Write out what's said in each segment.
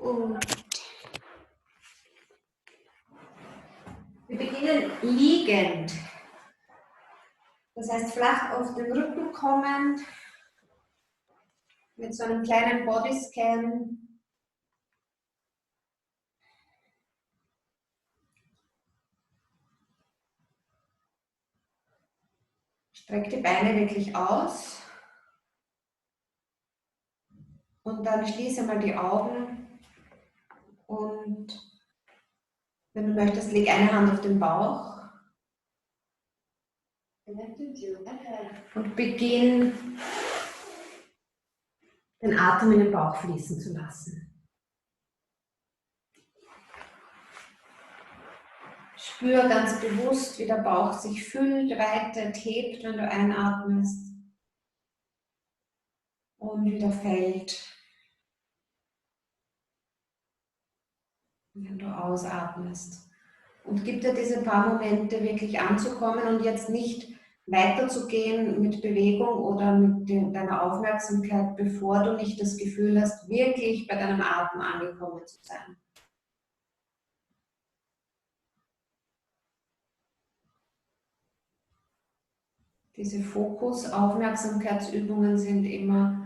Gut. Wir beginnen liegend. Das heißt, flach auf den Rücken kommend, mit so einem kleinen Bodyscan. Streck die Beine wirklich aus. Und dann schließe mal die Augen. Und wenn du möchtest, leg eine Hand auf den Bauch. Und beginn den Atem in den Bauch fließen zu lassen. Spür ganz bewusst, wie der Bauch sich füllt, weitet, hebt, wenn du einatmest und wieder fällt, wenn du ausatmest. Und gib dir diese paar Momente wirklich anzukommen und jetzt nicht weiterzugehen mit Bewegung oder mit deiner Aufmerksamkeit, bevor du nicht das Gefühl hast, wirklich bei deinem Atem angekommen zu sein. Diese Fokus-Aufmerksamkeitsübungen sind immer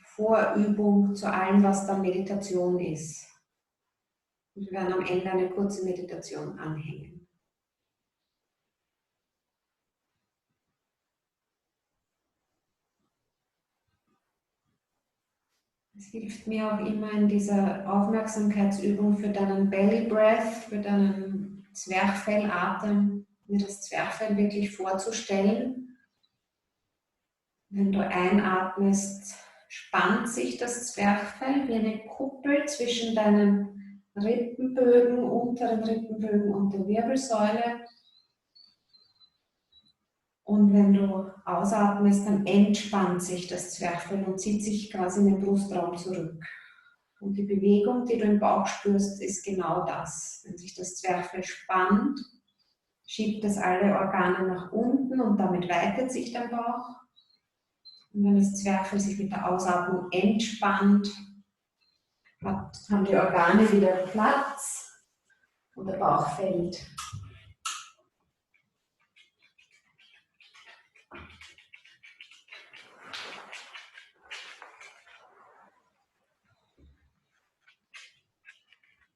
Vorübung zu allem, was dann Meditation ist. Und wir werden am Ende eine kurze Meditation anhängen. Es hilft mir auch immer in dieser Aufmerksamkeitsübung für deinen Belly Breath, für deinen Zwerchfellatem, mir das Zwerchfell wirklich vorzustellen. Wenn du einatmest, spannt sich das Zwerchfell wie eine Kuppel zwischen deinen Rippenbögen, unteren Rippenbögen und der Wirbelsäule. Und wenn du ausatmest, dann entspannt sich das Zwerchfell und zieht sich quasi in den Brustraum zurück. Und die Bewegung, die du im Bauch spürst, ist genau das. Wenn sich das Zwerchfell spannt, schiebt es alle Organe nach unten und damit weitet sich dein Bauch. Und wenn das Zwerchfell sich mit der Ausatmung entspannt, haben die Organe wieder Platz und der Bauch fällt.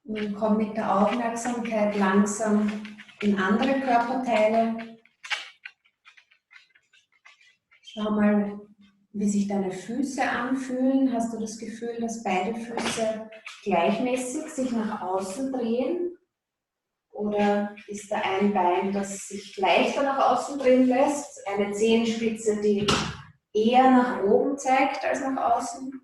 Und dann komm mit der Aufmerksamkeit langsam in andere Körperteile. Schau mal, wie sich deine Füße anfühlen. Hast du das Gefühl, dass beide Füße gleichmäßig sich nach außen drehen? Oder ist da ein Bein, das sich leichter nach außen drehen lässt? Eine Zehenspitze, die eher nach oben zeigt als nach außen?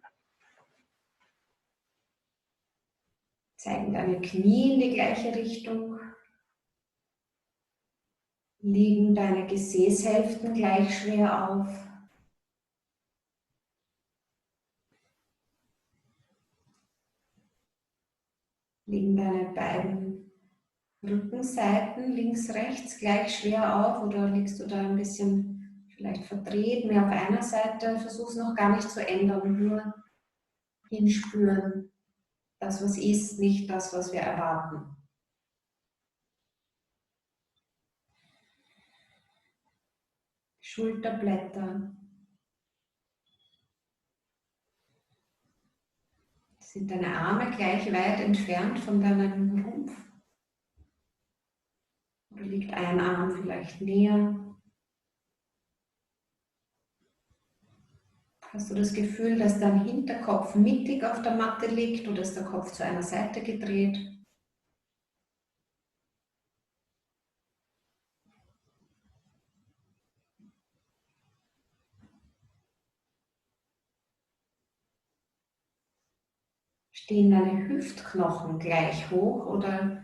Zeigen deine Knie in die gleiche Richtung? Liegen deine Gesäßhälften gleich schwer auf? Liegen deine beiden Rückenseiten links, rechts gleich schwer auf oder liegst du da ein bisschen vielleicht verdreht, mehr auf einer Seite? Versuch es noch gar nicht zu ändern, nur hinspüren. Das, was ist, nicht das, was wir erwarten. Schulterblätter. Sind deine Arme gleich weit entfernt von deinem Rumpf? Oder liegt ein Arm vielleicht näher? Hast du das Gefühl, dass dein Hinterkopf mittig auf der Matte liegt oder ist der Kopf zu einer Seite gedreht? Stehen deine Hüftknochen gleich hoch oder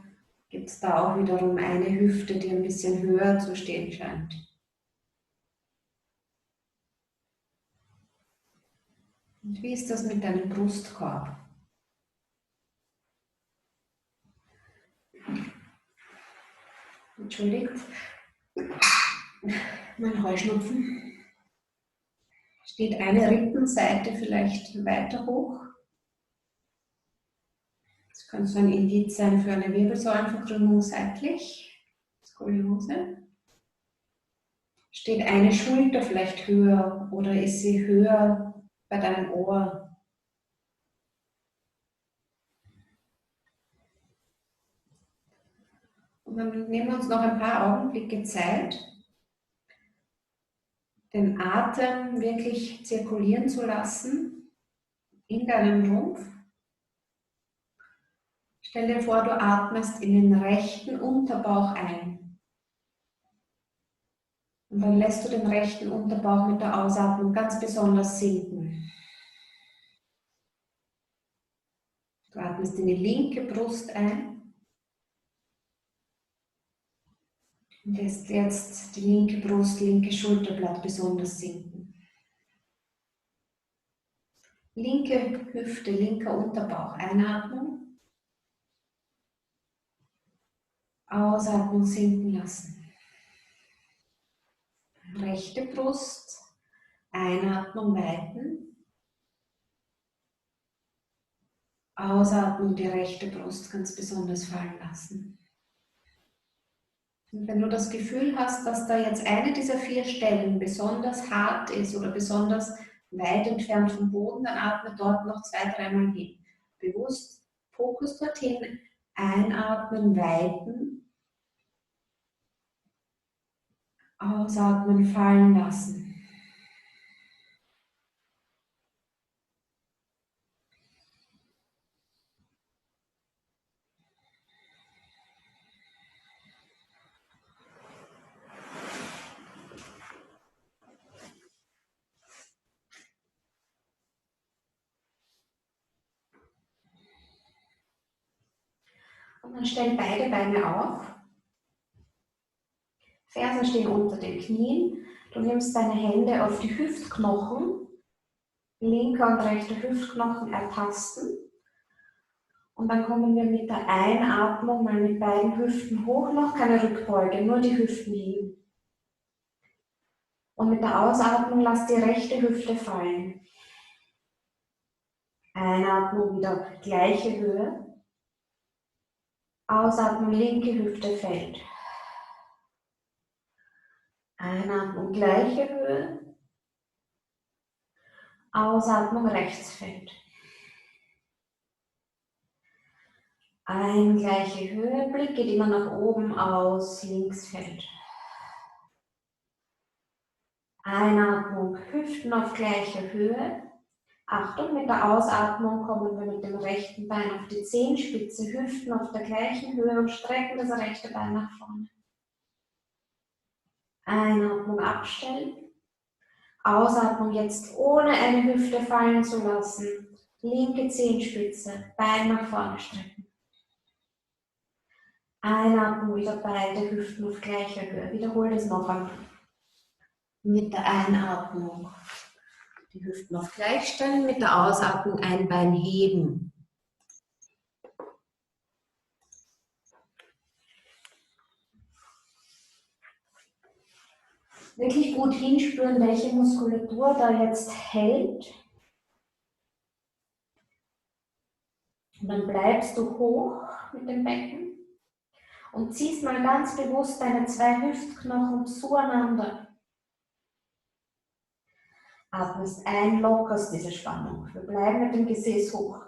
gibt es da auch wiederum eine Hüfte, die ein bisschen höher zu stehen scheint? Und wie ist das mit deinem Brustkorb? Entschuldigt, mein Heuschnupfen. Steht eine Rippenseite vielleicht weiter hoch? Kann so ein Indiz sein für eine Wirbelsäulenverkrümmung seitlich, Skoliose. Steht eine Schulter vielleicht höher oder ist sie höher bei deinem Ohr? Und dann nehmen wir uns noch ein paar Augenblicke Zeit, den Atem wirklich zirkulieren zu lassen in deinem Rumpf. Stell dir vor, du atmest in den rechten Unterbauch ein. Und dann lässt du den rechten Unterbauch mit der Ausatmung ganz besonders sinken. Du atmest in die linke Brust ein und lässt jetzt die linke Brust, linke Schulterblatt besonders sinken. Linke Hüfte, linker Unterbauch, Einatmung. Ausatmung sinken lassen. Rechte Brust, Einatmung weiten. Ausatmung die rechte Brust ganz besonders fallen lassen. Und wenn du das Gefühl hast, dass da jetzt eine dieser 4 Stellen besonders hart ist oder besonders weit entfernt vom Boden, dann atme dort noch 2-3 Mal hin. Bewusst Fokus dorthin, einatmen, weiten. Ausatmen, fallen lassen. Und dann stell beide Beine auf. Fersen stehen unter den Knien. Du nimmst deine Hände auf die Hüftknochen. Linker und rechter Hüftknochen ertasten. Und dann kommen wir mit der Einatmung mal mit beiden Hüften hoch, noch keine Rückbeuge, nur die Hüften heben. Und mit der Ausatmung lass die rechte Hüfte fallen. Einatmung wieder gleiche Höhe. Ausatmung, linke Hüfte fällt. Einatmung, gleiche Höhe. Ausatmung, rechts fällt. Ein, gleiche Höhe, Blick geht immer nach oben aus, links fällt. Einatmung, Hüften auf gleicher Höhe. Achtung, mit der Ausatmung kommen wir mit dem rechten Bein auf die Zehenspitze, Hüften auf der gleichen Höhe und strecken das rechte Bein nach vorne. Einatmung abstellen. Ausatmung jetzt ohne eine Hüfte fallen zu lassen. Linke Zehenspitze, Bein nach vorne strecken. Einatmung wieder beide Hüften auf gleicher Höhe. Wiederhole das noch einmal. Mit der Einatmung die Hüften auf gleich stellen, mit der Ausatmung ein Bein heben. Wirklich gut hinspüren, welche Muskulatur da jetzt hält. Und dann bleibst du hoch mit dem Becken und ziehst mal ganz bewusst deine 2 Hüftknochen zueinander. Atmest ein, lockerst diese Spannung. Wir bleiben mit dem Gesäß hoch.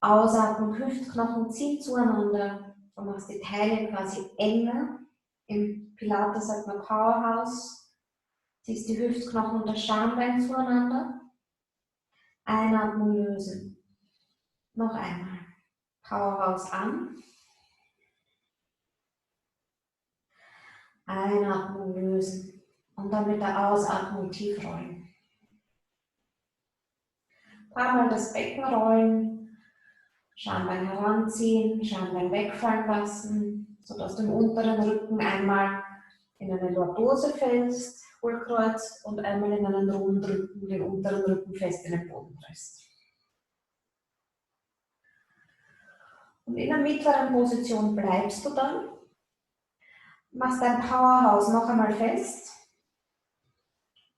Ausatmung, Hüftknochen ziehen zueinander. Du machst die Taille quasi enger. Im Pilates sagt man Powerhouse. Ziehst die Hüftknochen und das Schambein zueinander. Einatmung lösen. Noch einmal. Powerhouse an. Einatmung lösen. Und dann mit der Ausatmung tief rollen. Ein paar Mal das Becken rollen. Schambein heranziehen, Schambein wegfallen lassen, sodass du im unteren Rücken einmal in eine Lordose fällst, Hohlkreuz, und einmal in einen runden Rücken, den unteren Rücken fest in den Boden presst. Und in der mittleren Position bleibst du dann, machst dein Powerhouse noch einmal fest,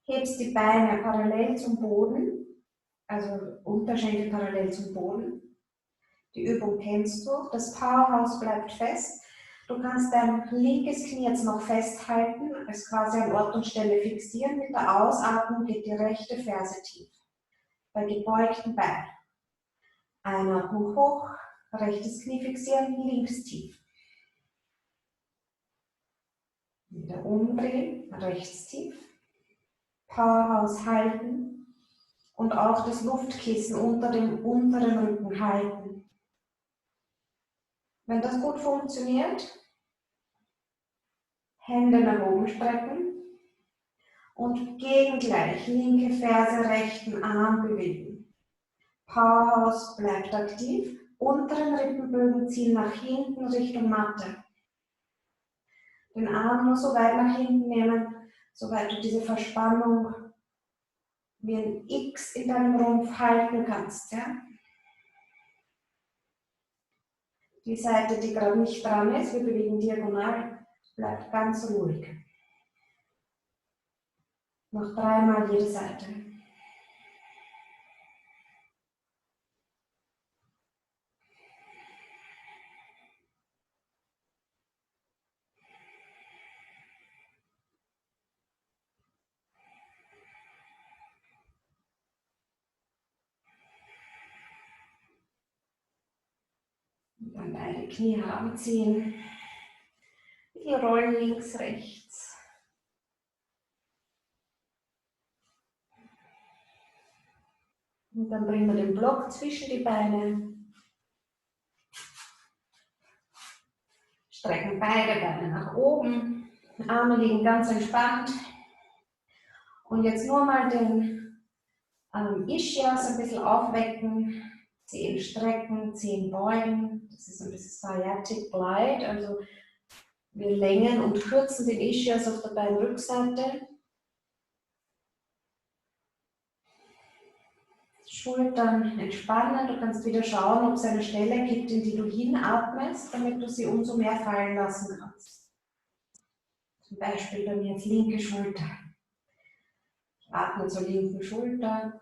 hebst die Beine parallel zum Boden, also Unterschenkel parallel zum Boden. Die Übung kennst du. Das Powerhouse bleibt fest. Du kannst dein linkes Knie jetzt noch festhalten, es quasi an Ort und Stelle fixieren. Mit der Ausatmung geht die rechte Ferse tief. Bei gebeugten Beinen. Einatmung hoch, rechtes Knie fixieren, links tief. Wieder umdrehen, rechts tief. Powerhouse halten und auch das Luftkissen unter dem unteren Rücken halten. Wenn das gut funktioniert, Hände nach oben strecken und gegengleich linke Ferse, rechten Arm bewegen. Powerhouse bleibt aktiv, unteren Rippenbögen ziehen nach hinten Richtung Matte. Den Arm nur so weit nach hinten nehmen, soweit du diese Verspannung wie ein X in deinem Rumpf halten kannst. Ja? Die Seite, die gerade nicht dran ist, wir bewegen diagonal, bleibt ganz ruhig. Noch 3-mal jede Seite. Und dann beide Knie heranziehen. Die rollen links, rechts. Und dann bringen wir den Block zwischen die Beine. Strecken beide Beine nach oben. Arme liegen ganz entspannt. Und jetzt nur mal den Ischias ein bisschen aufwecken. Zehen strecken, Zehen beugen. Das ist ein bisschen Sciatic Glide. Also wir längen und kürzen den Ischias auf der Beinrückseite. Schultern entspannen. Du kannst wieder schauen, ob es eine Stelle gibt, in die du hinatmest, damit du sie umso mehr fallen lassen kannst. Zum Beispiel bei mir jetzt linke Schulter. Ich atme zur linken Schulter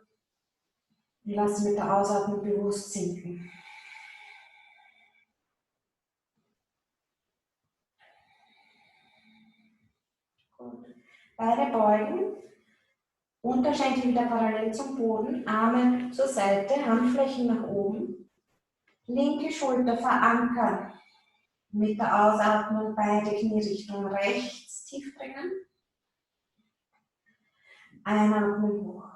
und lasse mit der Ausatmung bewusst sinken. Gut. Beide beugen. Unterschenkel wieder parallel zum Boden, Arme zur Seite, Handflächen nach oben. Linke Schulter verankern. Mit der Ausatmung beide Knie Richtung rechts tief bringen. Einatmen hoch.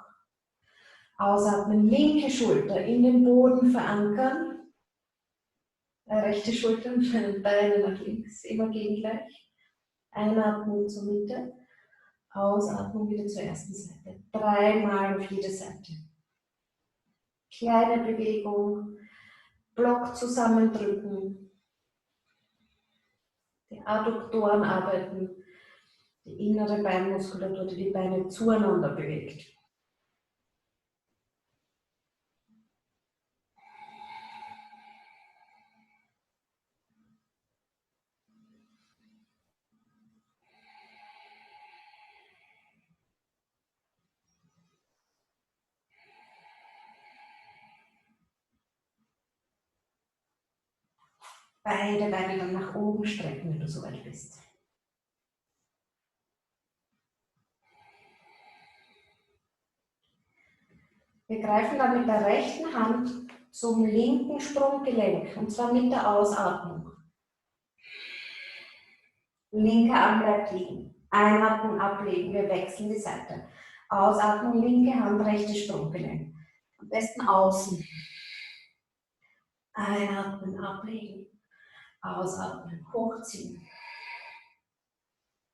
Ausatmen, linke Schulter in den Boden verankern. Rechte Schulter und Beine nach links, immer gegengleich. Einatmen zur Mitte. Ausatmung wieder zur ersten Seite. 3-mal auf jede Seite. Kleine Bewegung. Block zusammendrücken. Die Adduktoren arbeiten. Die innere Beinmuskulatur, die die Beine zueinander bewegt. Beide Beine dann nach oben strecken, wenn du soweit bist. Wir greifen dann mit der rechten Hand zum linken Sprunggelenk, und zwar mit der Ausatmung. Linker Arm bleibt liegen. Einatmung ablegen, wir wechseln die Seite. Ausatmung, linke Hand, rechtes Sprunggelenk. Am besten außen. Einatmen, ablegen. Ausatmen, hochziehen.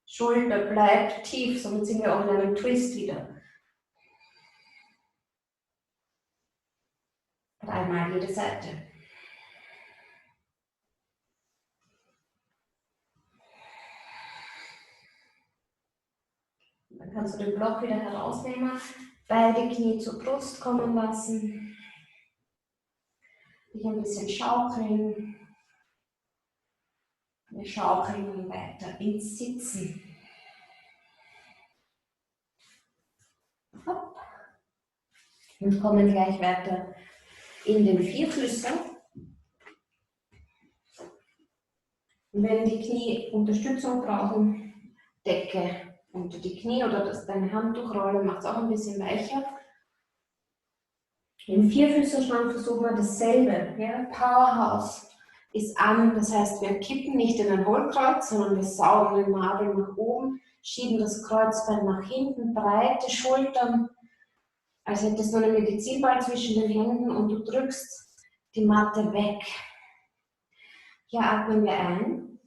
Schulter bleibt tief, somit sind wir auch in einem Twist wieder. 3-mal jede Seite. Dann kannst du den Block wieder herausnehmen, beide Knie zur Brust kommen lassen, dich ein bisschen schaukeln. Wir schaukeln weiter ins Sitzen. Hopp. Und kommen gleich weiter in den Vierfüßler. Und wenn die Knie Unterstützung brauchen, Decke unter die Knie oder deine Handtuchrolle macht es auch ein bisschen weicher. Im Vierfüßlerstand versuchen wir dasselbe. Ja? Powerhouse ist an, das heißt, wir kippen nicht in ein Hohlkreuz, sondern wir saugen den Nabel nach oben, schieben das Kreuzbein nach hinten, breite Schultern, als hättest du einen Medizinball zwischen den Händen und du drückst die Matte weg. Hier atmen wir ein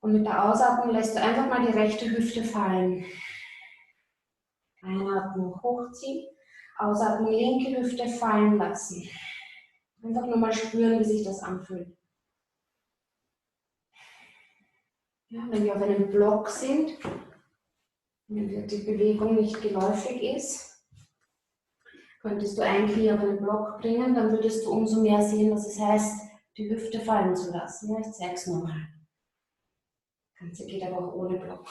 und mit der Ausatmung lässt du einfach mal die rechte Hüfte fallen. Einatmung hochziehen, Ausatmung linke Hüfte fallen lassen. Einfach nur mal spüren, wie sich das anfühlt. Ja, wenn wir auf einem Block sind, wenn die Bewegung nicht geläufig ist, könntest du ein Knie auf einen Block bringen, dann würdest du umso mehr sehen, was es heißt, die Hüfte fallen zu lassen. Ja, ich zeige es nochmal. Das Ganze geht aber auch ohne Block.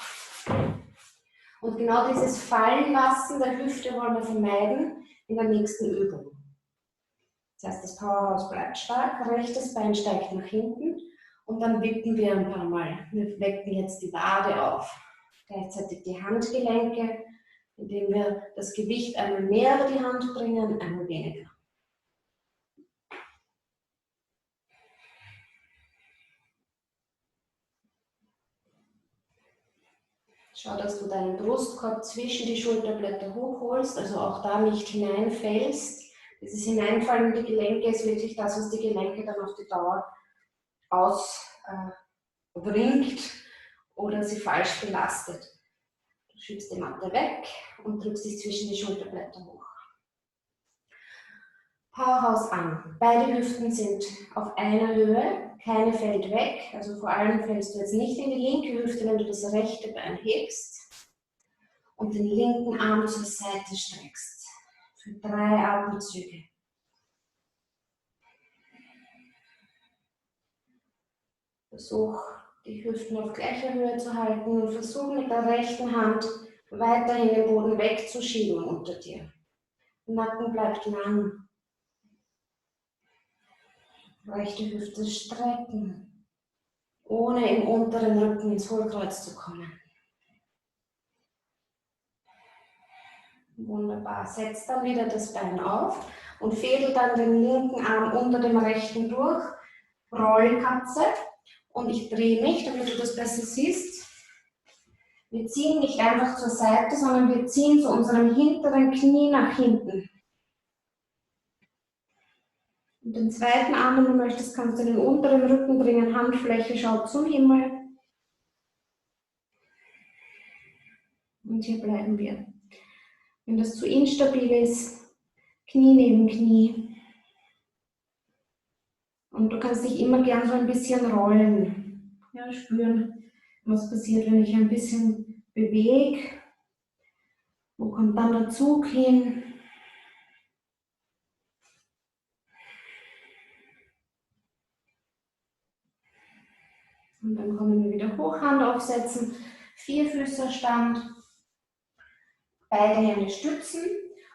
Und genau dieses Fallenlassen der Hüfte wollen wir vermeiden in der nächsten Übung. Das heißt, das Powerhouse bleibt stark, rechtes Bein steigt nach hinten und dann wippen wir ein paar Mal. Wir wecken jetzt die Wade auf. Gleichzeitig die Handgelenke, indem wir das Gewicht einmal mehr über die Hand bringen, einmal weniger. Schau, dass du deinen Brustkorb zwischen die Schulterblätter hochholst, also auch da nicht hineinfällst. Dieses Hineinfallen in die Gelenke ist wirklich das, was die Gelenke dann auf die Dauer ausbringt oder sie falsch belastet. Du schiebst die Matte weg und drückst dich zwischen die Schulterblätter hoch. Powerhouse an. Beide Hüften sind auf einer Höhe, keine fällt weg. Also vor allem fällst du jetzt nicht in die linke Hüfte, wenn du das rechte Bein hebst und den linken Arm zur Seite streckst. Für 3 Atemzüge. Versuch, die Hüften auf gleicher Höhe zu halten und versuch mit der rechten Hand weiterhin den Boden wegzuschieben unter dir. Der Nacken bleibt lang. Rechte Hüfte strecken, ohne im unteren Rücken ins Hohlkreuz zu kommen. Wunderbar. Setz dann wieder das Bein auf und fädel dann den linken Arm unter dem rechten durch. Rollkatze. Und ich drehe mich, damit du das besser siehst. Wir ziehen nicht einfach zur Seite, sondern wir ziehen zu unserem hinteren Knie nach hinten. Und den zweiten Arm, wenn du möchtest, kannst du in den unteren Rücken bringen. Handfläche schaut zum Himmel. Und hier bleiben wir. Wenn das zu instabil ist, Knie neben Knie. Und du kannst dich immer gern so ein bisschen rollen. Ja, spüren, was passiert, wenn ich ein bisschen bewege. Wo kommt dann der Zug hin? Und dann kommen wir wieder hoch, Hand aufsetzen, Vierfüßlerstand, beide Hände stützen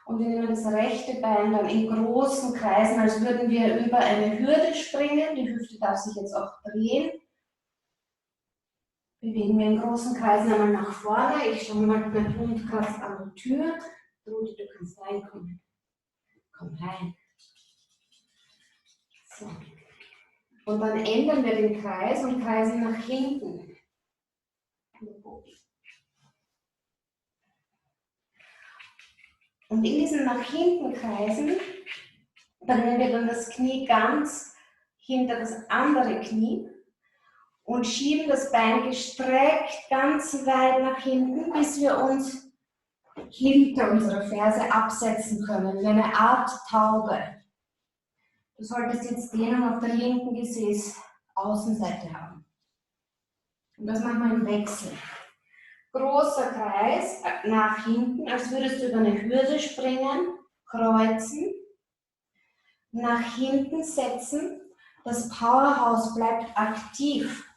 und wir nehmen das rechte Bein dann in großen Kreisen, als würden wir über eine Hürde springen. Die Hüfte darf sich jetzt auch drehen. Bewegen wir in großen Kreisen einmal nach vorne. Ich schaue mal, mein Hund kratzt an der Tür. Rudi, du kannst reinkommen. Komm rein. So. Und dann ändern wir den Kreis und kreisen nach hinten. Und in diesen nach hinten Kreisen bringen wir dann das Knie ganz hinter das andere Knie und schieben das Bein gestreckt ganz weit nach hinten, bis wir uns hinter unserer Ferse absetzen können, wie eine Art Taube. Du solltest jetzt Dehnung auf der linken Gesäßaußenseite haben. Und das machen wir im Wechsel. Großer Kreis nach hinten, als würdest du über eine Hürde springen, kreuzen, nach hinten setzen. Das Powerhouse bleibt aktiv.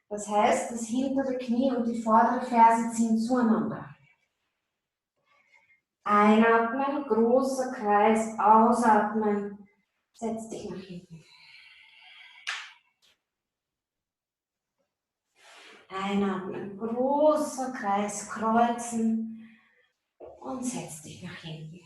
Das heißt, das hintere Knie und die vordere Ferse ziehen zueinander. Einatmen, großer Kreis, ausatmen, setz dich nach hinten. Einatmen, großer Kreis, kreuzen und setz dich nach hinten.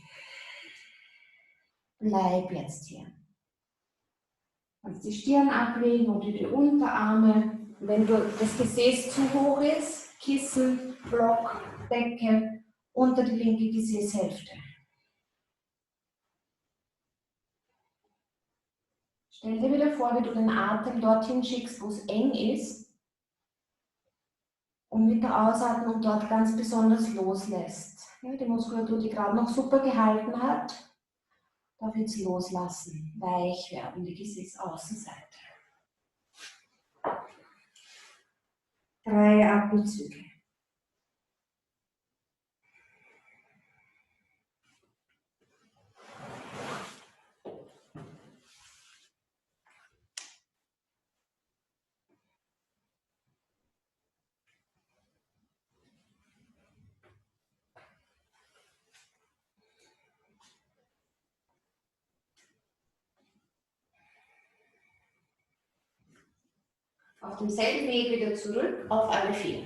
Bleib jetzt hier. Du kannst die Stirn ablegen oder die Unterarme. Wenn das Gesäß zu hoch ist, Kissen, Block, Decke unter die linke Gesäßhälfte. Stell dir wieder vor, wie du den Atem dorthin schickst, wo es eng ist und mit der Ausatmung dort ganz besonders loslässt. Ja, die Muskulatur, die gerade noch super gehalten hat, darf jetzt loslassen, weich werden, die Gesäßaußenseite. 3 Atemzüge. Auf demselben Weg wieder zurück, auf alle 4.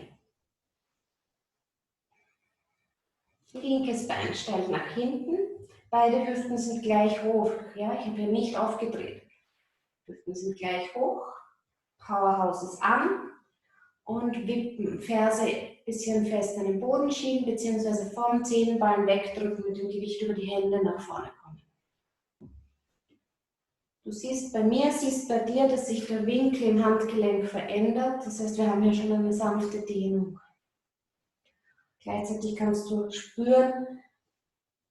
Linkes Bein steil nach hinten, beide Hüften sind gleich hoch. Ja, ich habe hier nicht aufgedreht. Hüften sind gleich hoch, Powerhouse ist an und wippen, Ferse ein bisschen fest an den Boden schieben, beziehungsweise vom Zehenballen wegdrücken, mit dem Gewicht über die Hände nach vorne kommen. Du siehst bei mir, siehst bei dir, dass sich der Winkel im Handgelenk verändert. Das heißt, wir haben hier schon eine sanfte Dehnung. Gleichzeitig kannst du spüren,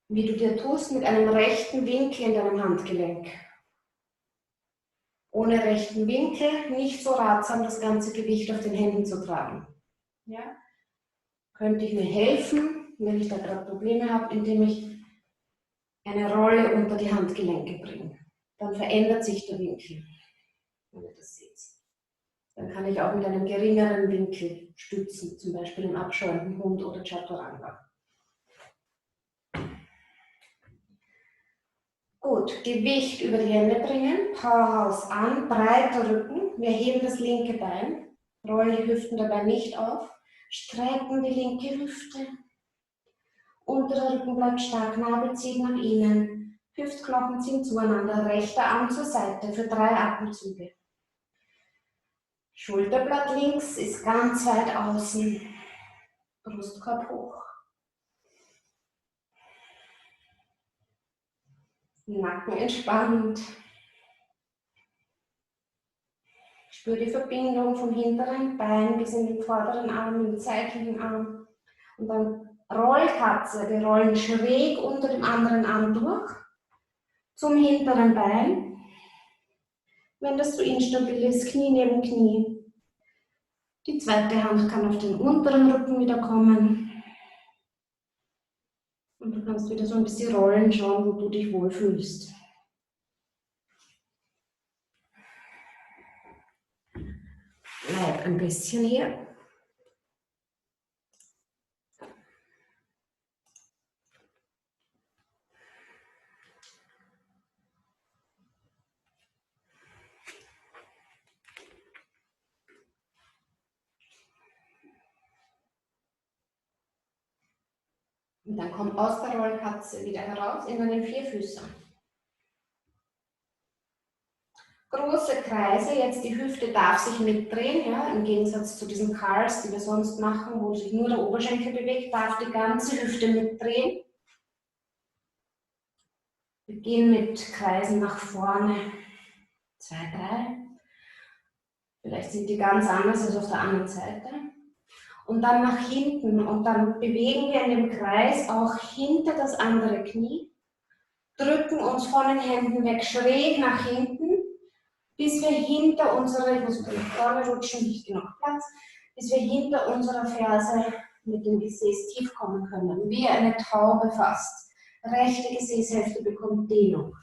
wie du dir tust mit einem rechten Winkel in deinem Handgelenk. Ohne rechten Winkel nicht so ratsam, das ganze Gewicht auf den Händen zu tragen. Ja? Könnte ich mir helfen, wenn ich da gerade Probleme habe, indem ich eine Rolle unter die Handgelenke bringe. Dann verändert sich der Winkel, wenn ihr das seht. Dann kann ich auch mit einem geringeren Winkel stützen, zum Beispiel im abschauenden Hund oder Chaturanga. Gut, Gewicht über die Hände bringen, Powerhouse an, breiter Rücken. Wir heben das linke Bein, rollen die Hüften dabei nicht auf, strecken die linke Hüfte. Unterer Rücken bleibt stark, Nabel zieht nach innen, Hüftknochen ziehen zueinander, rechter Arm zur Seite für 3 Atemzüge. Schulterblatt links ist ganz weit außen, Brustkorb hoch. Nacken entspannt. Spür die Verbindung vom hinteren Bein bis in den vorderen Arm, in den seitlichen Arm. Und dann Rollkatze, wir rollen schräg unter dem anderen Arm durch, zum hinteren Bein. Wenn das so instabil ist, Knie neben Knie. Die zweite Hand kann auf den unteren Rücken wieder kommen. Und du kannst wieder so ein bisschen rollen, schauen, wo du dich wohlfühlst. Bleib ein bisschen hier. Und dann komm aus der Rollkatze wieder heraus in deinen Vierfüßern. Große Kreise, jetzt die Hüfte darf sich mitdrehen, ja, im Gegensatz zu diesen Curls, die wir sonst machen, wo sich nur der Oberschenkel bewegt, darf die ganze Hüfte mitdrehen. Wir gehen mit Kreisen nach vorne, 2, 3. Vielleicht sind die ganz anders als auf der anderen Seite. Und dann nach hinten und dann bewegen wir in dem Kreis auch hinter das andere Knie, drücken uns von den Händen weg schräg nach hinten, bis wir hinter unserer, ich muss nach vorne rutschen, nicht genug Platz, bis wir hinter unserer Ferse mit dem Gesäß tief kommen können, wie eine Taube fast. Rechte Gesäßhälfte bekommt Dehnung.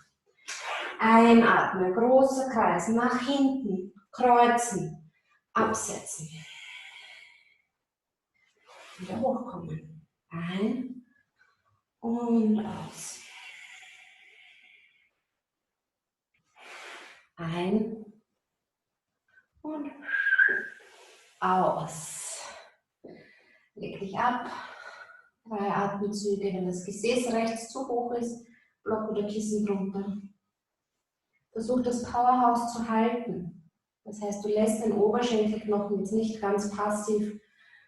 Einatmen, großer Kreis, nach hinten, kreuzen, absetzen. Wieder hochkommen. Ein und aus. Ein und aus. Leg dich ab. 3 Atemzüge, wenn das Gesäß rechts zu hoch ist, Block oder Kissen drunter. Versuch das Powerhouse zu halten. Das heißt, du lässt den Oberschenkelknochen jetzt nicht ganz passiv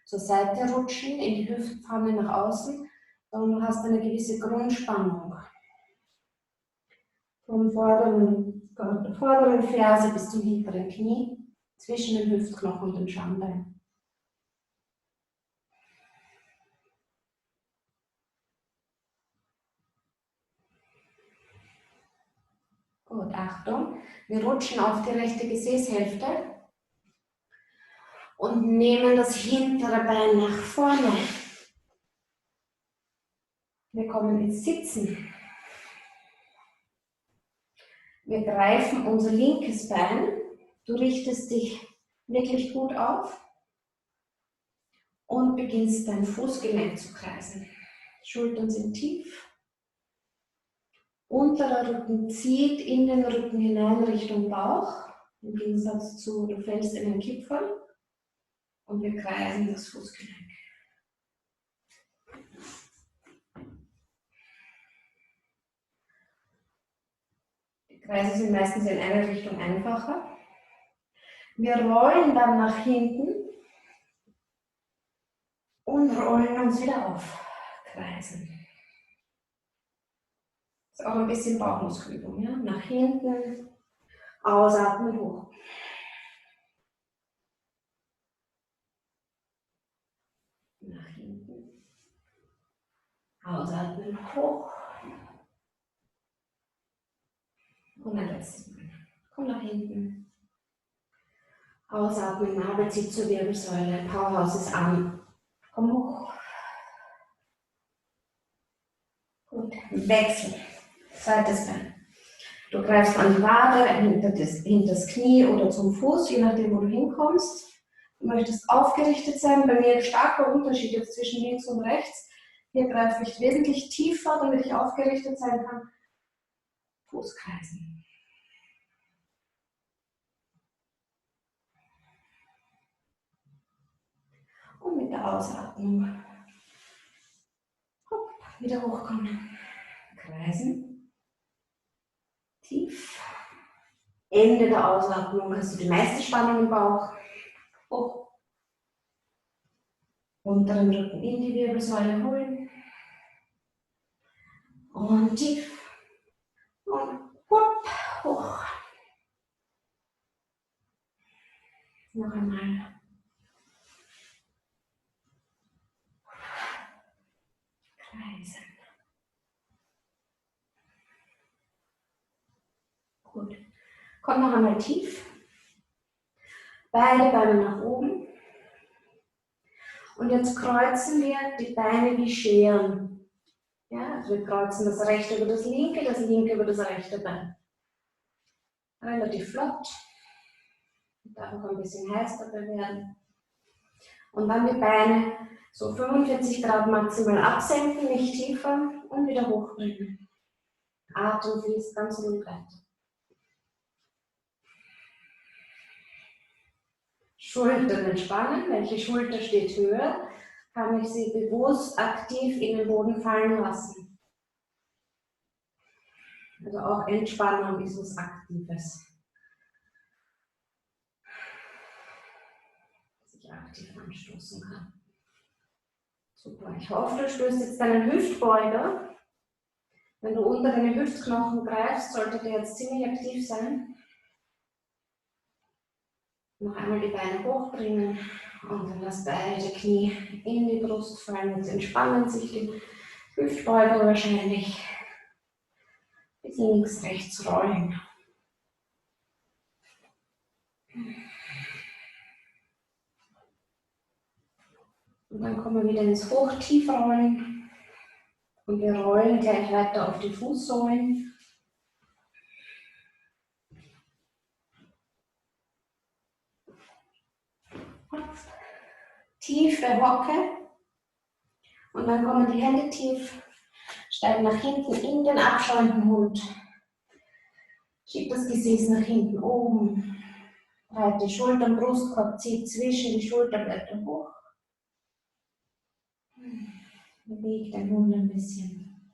zur Seite rutschen, in die Hüftpfanne nach außen, sondern du hast eine gewisse Grundspannung. Vom der vorderen Ferse bis zum hinteren Knie, zwischen den Hüftknochen und dem Schambein. Gut, Achtung, wir rutschen auf die rechte Gesäßhälfte und nehmen das hintere Bein nach vorne. Wir kommen ins Sitzen. Wir greifen unser linkes Bein. Du richtest dich wirklich gut auf und beginnst dein Fußgelenk zu kreisen. Schultern sind tief. Unterer Rücken zieht in den Rücken hinein Richtung Bauch. Im Gegensatz zu, du fällst in den Kipferl. Und wir kreisen das Fußgelenk. Die Kreise sind meistens in eine Richtung einfacher. Wir rollen dann nach hinten und rollen uns wieder auf. Kreisen. Das ist auch ein bisschen Bauchmuskelübung. Ja? Nach hinten, ausatmen, hoch. Nach hinten, ausatmen, hoch. Und ein letztes Mal. Komm nach hinten. Ausatmen, Nabel zieht zur Wirbelsäule. Powerhouse ist an. Komm hoch. Gut, Wechsel. Zweites Bein. Du greifst an die Wade, hinter das Knie oder zum Fuß, je nachdem, wo du hinkommst. Du möchtest aufgerichtet sein. Bei mir ein starker Unterschied jetzt zwischen links und rechts. Hier greife ich wesentlich tiefer, damit ich aufgerichtet sein kann. Fußkreisen. Und mit der Ausatmung hopp, wieder hochkommen. Kreisen. Tief. Ende der Ausatmung hast du die meiste Spannung im Bauch. Hoch. Unteren Rücken in die Wirbelsäule holen. Und tief. Und hopp, hoch. Noch einmal. Kreisen. Gut. Komm noch einmal tief. Beide Beine nach oben. Und jetzt kreuzen wir die Beine wie Scheren. Ja, also wir kreuzen das rechte über das linke über das rechte Bein. Relativ flott. Darf auch ein bisschen heiß dabei werden. Und dann die Beine so 45 Grad maximal absenken, nicht tiefer, und wieder hochbringen. Atem fließt ganz ruhig weiter. Schultern entspannen. Welche Schulter steht höher? Kann ich sie bewusst aktiv in den Boden fallen lassen. Also auch Entspannung ist was Aktives. Das ich aktiv anstoßen kann. Super. Ich hoffe, du spürst jetzt deinen Hüftbeuger. Wenn du unter deine Hüftknochen greifst, sollte der jetzt ziemlich aktiv sein. Noch einmal die Beine hochbringen und dann lass beide Knie in die Brust fallen. Jetzt entspannen sich die Hüftbeuger wahrscheinlich. Bis links, rechts rollen. Und dann kommen wir wieder ins Hoch-Tief-Rollen. Und wir rollen gleich weiter auf die Fußsohlen. Tiefe Hocke. Und dann kommen die Hände tief, steigen nach hinten in den abschauenden Hund. Schieb das Gesäß nach hinten oben Breite Schultern, Brustkorb zieht zwischen die Schulterblätter hoch. Beweg den Hund ein bisschen.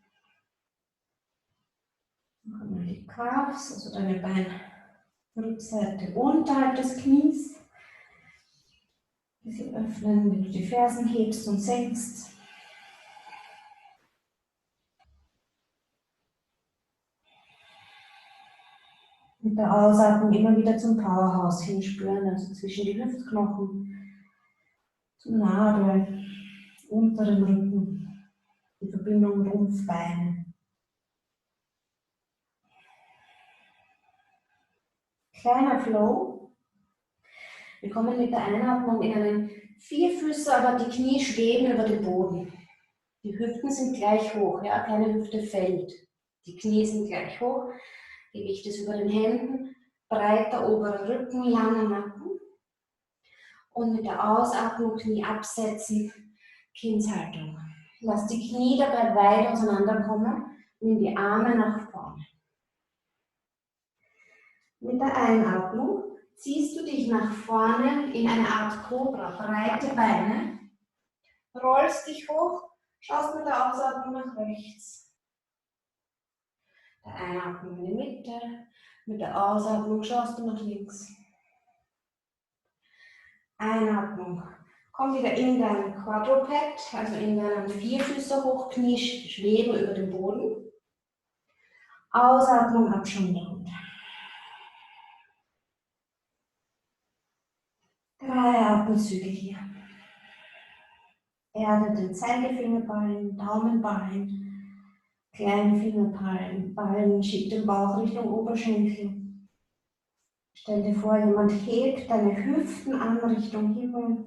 Mach mal die Calves, also deine Beinrückseite unterhalb des Knies. Ein bisschen öffnen, wenn du die Fersen hebst und senkst. Mit der Ausatmung immer wieder zum Powerhouse hinspüren, also zwischen die Hüftknochen, zum Nabel, unteren Rücken, die Verbindung Rumpf-Beine. Kleiner Flow. Wir kommen mit der Einatmung in einen Vierfüßer, aber die Knie schweben über dem Boden. Die Hüften sind gleich hoch, ja? Keine Hüfte fällt. Die Knie sind gleich hoch. Gewicht ist über den Händen, breiter oberer Rücken, langer Nacken. Und mit der Ausatmung Knie absetzen, Kindshaltung. Lass die Knie dabei weit auseinanderkommen, nimm die Arme nach vorne. Mit der Einatmung ziehst du dich nach vorne in eine Art Cobra, breite Beine, rollst dich hoch, schaust mit der Ausatmung nach rechts. Der Einatmung in die Mitte, mit der Ausatmung schaust du nach links. Einatmung. Komm wieder in dein Quadruped, also in deinem Vierfüßer hoch, Knie schweben über dem Boden. Ausatmung, Abschwung der Hund. 3 Atemzüge hier. Erde den Zeigefingerballen, Daumenballen, kleinen Fingerballen, Ballen, schieb den Bauch Richtung Oberschenkel. Stell dir vor, jemand hebt deine Hüften an Richtung Himmel.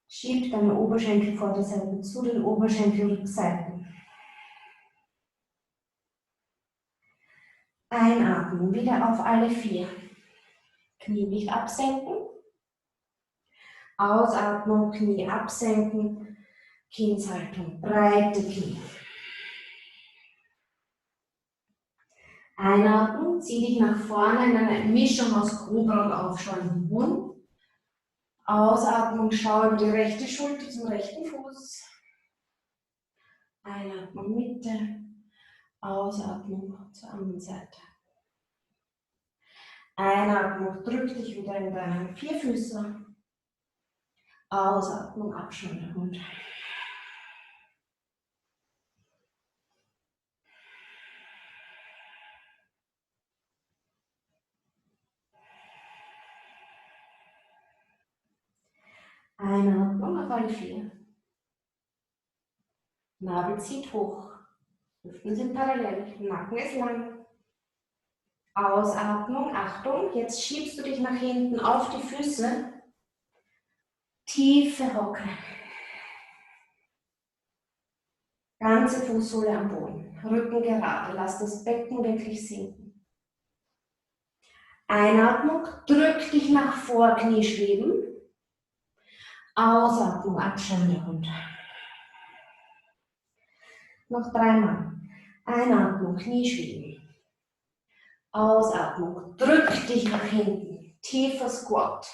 Schieb deine Oberschenkelvorderseiten zu den Oberschenkelrückseiten. Einatmen, wieder auf alle 4. Knie nicht absenken. Ausatmung, Knie absenken. Kindshaltung, breite Knie. Einatmen, zieh dich nach vorne in eine Mischung aus Cobra und aufschäumendem Hund. Ausatmung, schau über die rechte Schulter zum rechten Fuß. Einatmung, Mitte. Ausatmung zur anderen Seite. Einatmung, drück dich wieder in deinen Vierfüßer. Ausatmung, Abschwung der Hund. Einatmung auf alle 4. Nabel zieht hoch. Hüften sind parallel. Nacken ist lang. Ausatmung, Achtung. Jetzt schiebst du dich nach hinten auf die Füße. Tiefe Hocke. Ganze Fußsohle am Boden. Rücken gerade. Lass das Becken wirklich sinken. Einatmung. Drück dich nach vor. Knie schweben. Ausatmung, Abschwung der Hund. Noch 3 Mal. Einatmung, Knie schweben. Ausatmung, drück dich nach hinten. Tiefer Squat.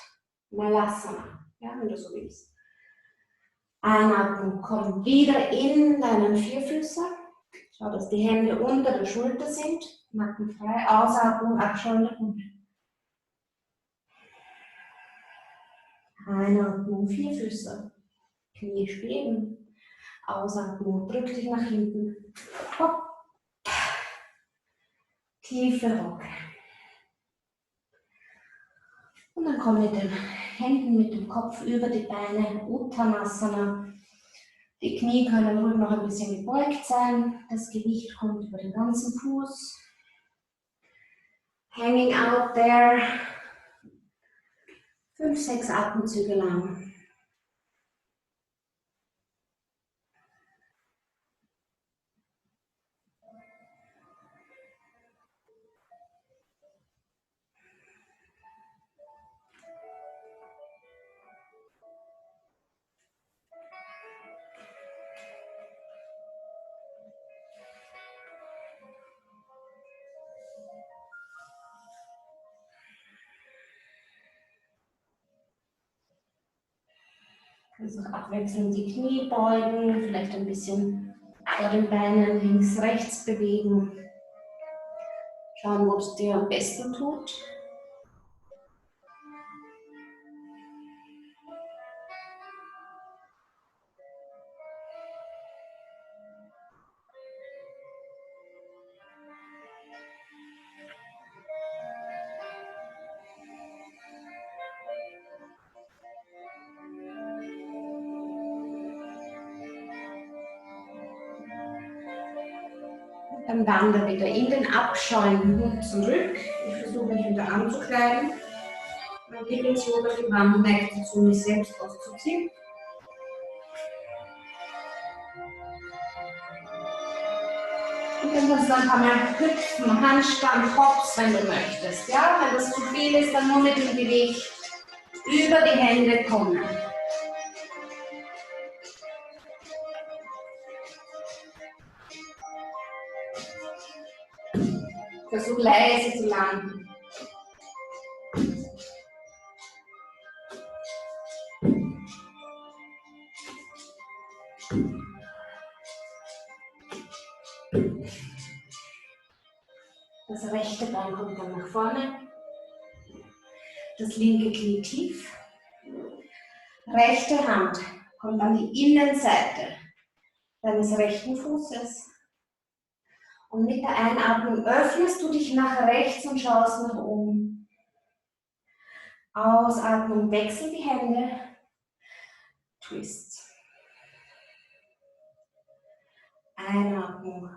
Malasana, ja, wenn du so willst. Einatmung, komm wieder in deinen Vierfüßer. Schau, dass die Hände unter der Schulter sind. Nacken frei. Ausatmung, Abschwung der Hund. Einatmung, Vierfüßer. Knie schweben. Ausatmung, drück dich nach hinten. Hopp. Tiefe Hocke. Und dann komm mit den Händen, mit dem Kopf über die Beine, Uttanasana. Die Knie können ruhig noch ein bisschen gebeugt sein. Das Gewicht kommt über den ganzen Fuß. Hanging out there. 5, 6 Atemzüge lang. Du kannst auch abwechselnd die Knie beugen, vielleicht ein bisschen vor den Beinen links, rechts bewegen. Schauen, wo es dir am besten tut. Dann wandere wieder in den abschauenden Hund zurück. Ich versuche mich wieder anzukleiden. Mein Lieblings-Yoga-Gewand neigt dazu, mich selbst auszuziehen. Und dann kannst du ein paar Mal hüpfen, Handstand, Hops, wenn du möchtest. Ja? Wenn das zu viel ist, dann nur mit dem Gewicht über die Hände kommen. Versuch leise zu landen. Das rechte Bein kommt dann nach vorne. Das linke Knie tief. Rechte Hand kommt an die Innenseite deines rechten Fußes. Und mit der Einatmung öffnest du dich nach rechts und schaust nach oben. Ausatmung, wechsel die Hände. Twist. Einatmung,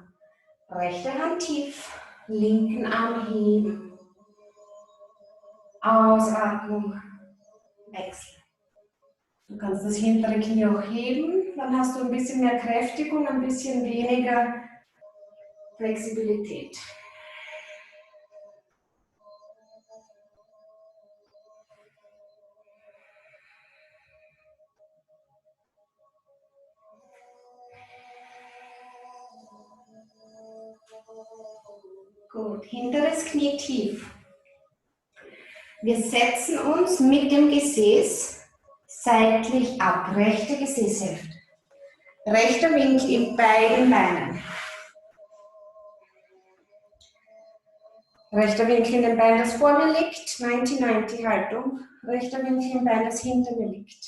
rechte Hand tief, linken Arm heben. Ausatmung, wechsel. Du kannst das hintere Knie auch heben, dann hast du ein bisschen mehr Kräftigung, ein bisschen weniger Flexibilität. Gut, hinteres Knie tief. Wir setzen uns mit dem Gesäß seitlich ab, rechte Gesäßhälfte. Rechter Winkel in beiden Beinen. Rechter Winkel in dem Bein, das vor mir liegt, 90-90 Haltung. Rechter Winkel im Bein, das hinter mir liegt.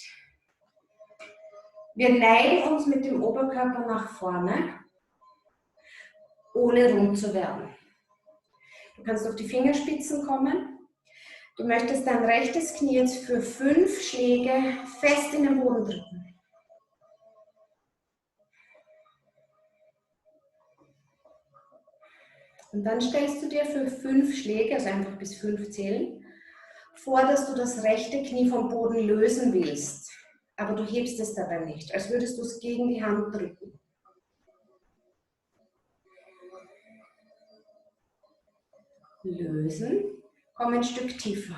Wir neigen uns mit dem Oberkörper nach vorne, ohne rund zu werden. Du kannst auf die Fingerspitzen kommen. Du möchtest dein rechtes Knie jetzt für 5 Schläge fest in den Boden drücken. Und dann stellst du dir für 5 Schläge, also einfach bis 5 zählen, vor, dass du das rechte Knie vom Boden lösen willst. Aber du hebst es dabei nicht, als würdest du es gegen die Hand drücken. Lösen, komm ein Stück tiefer.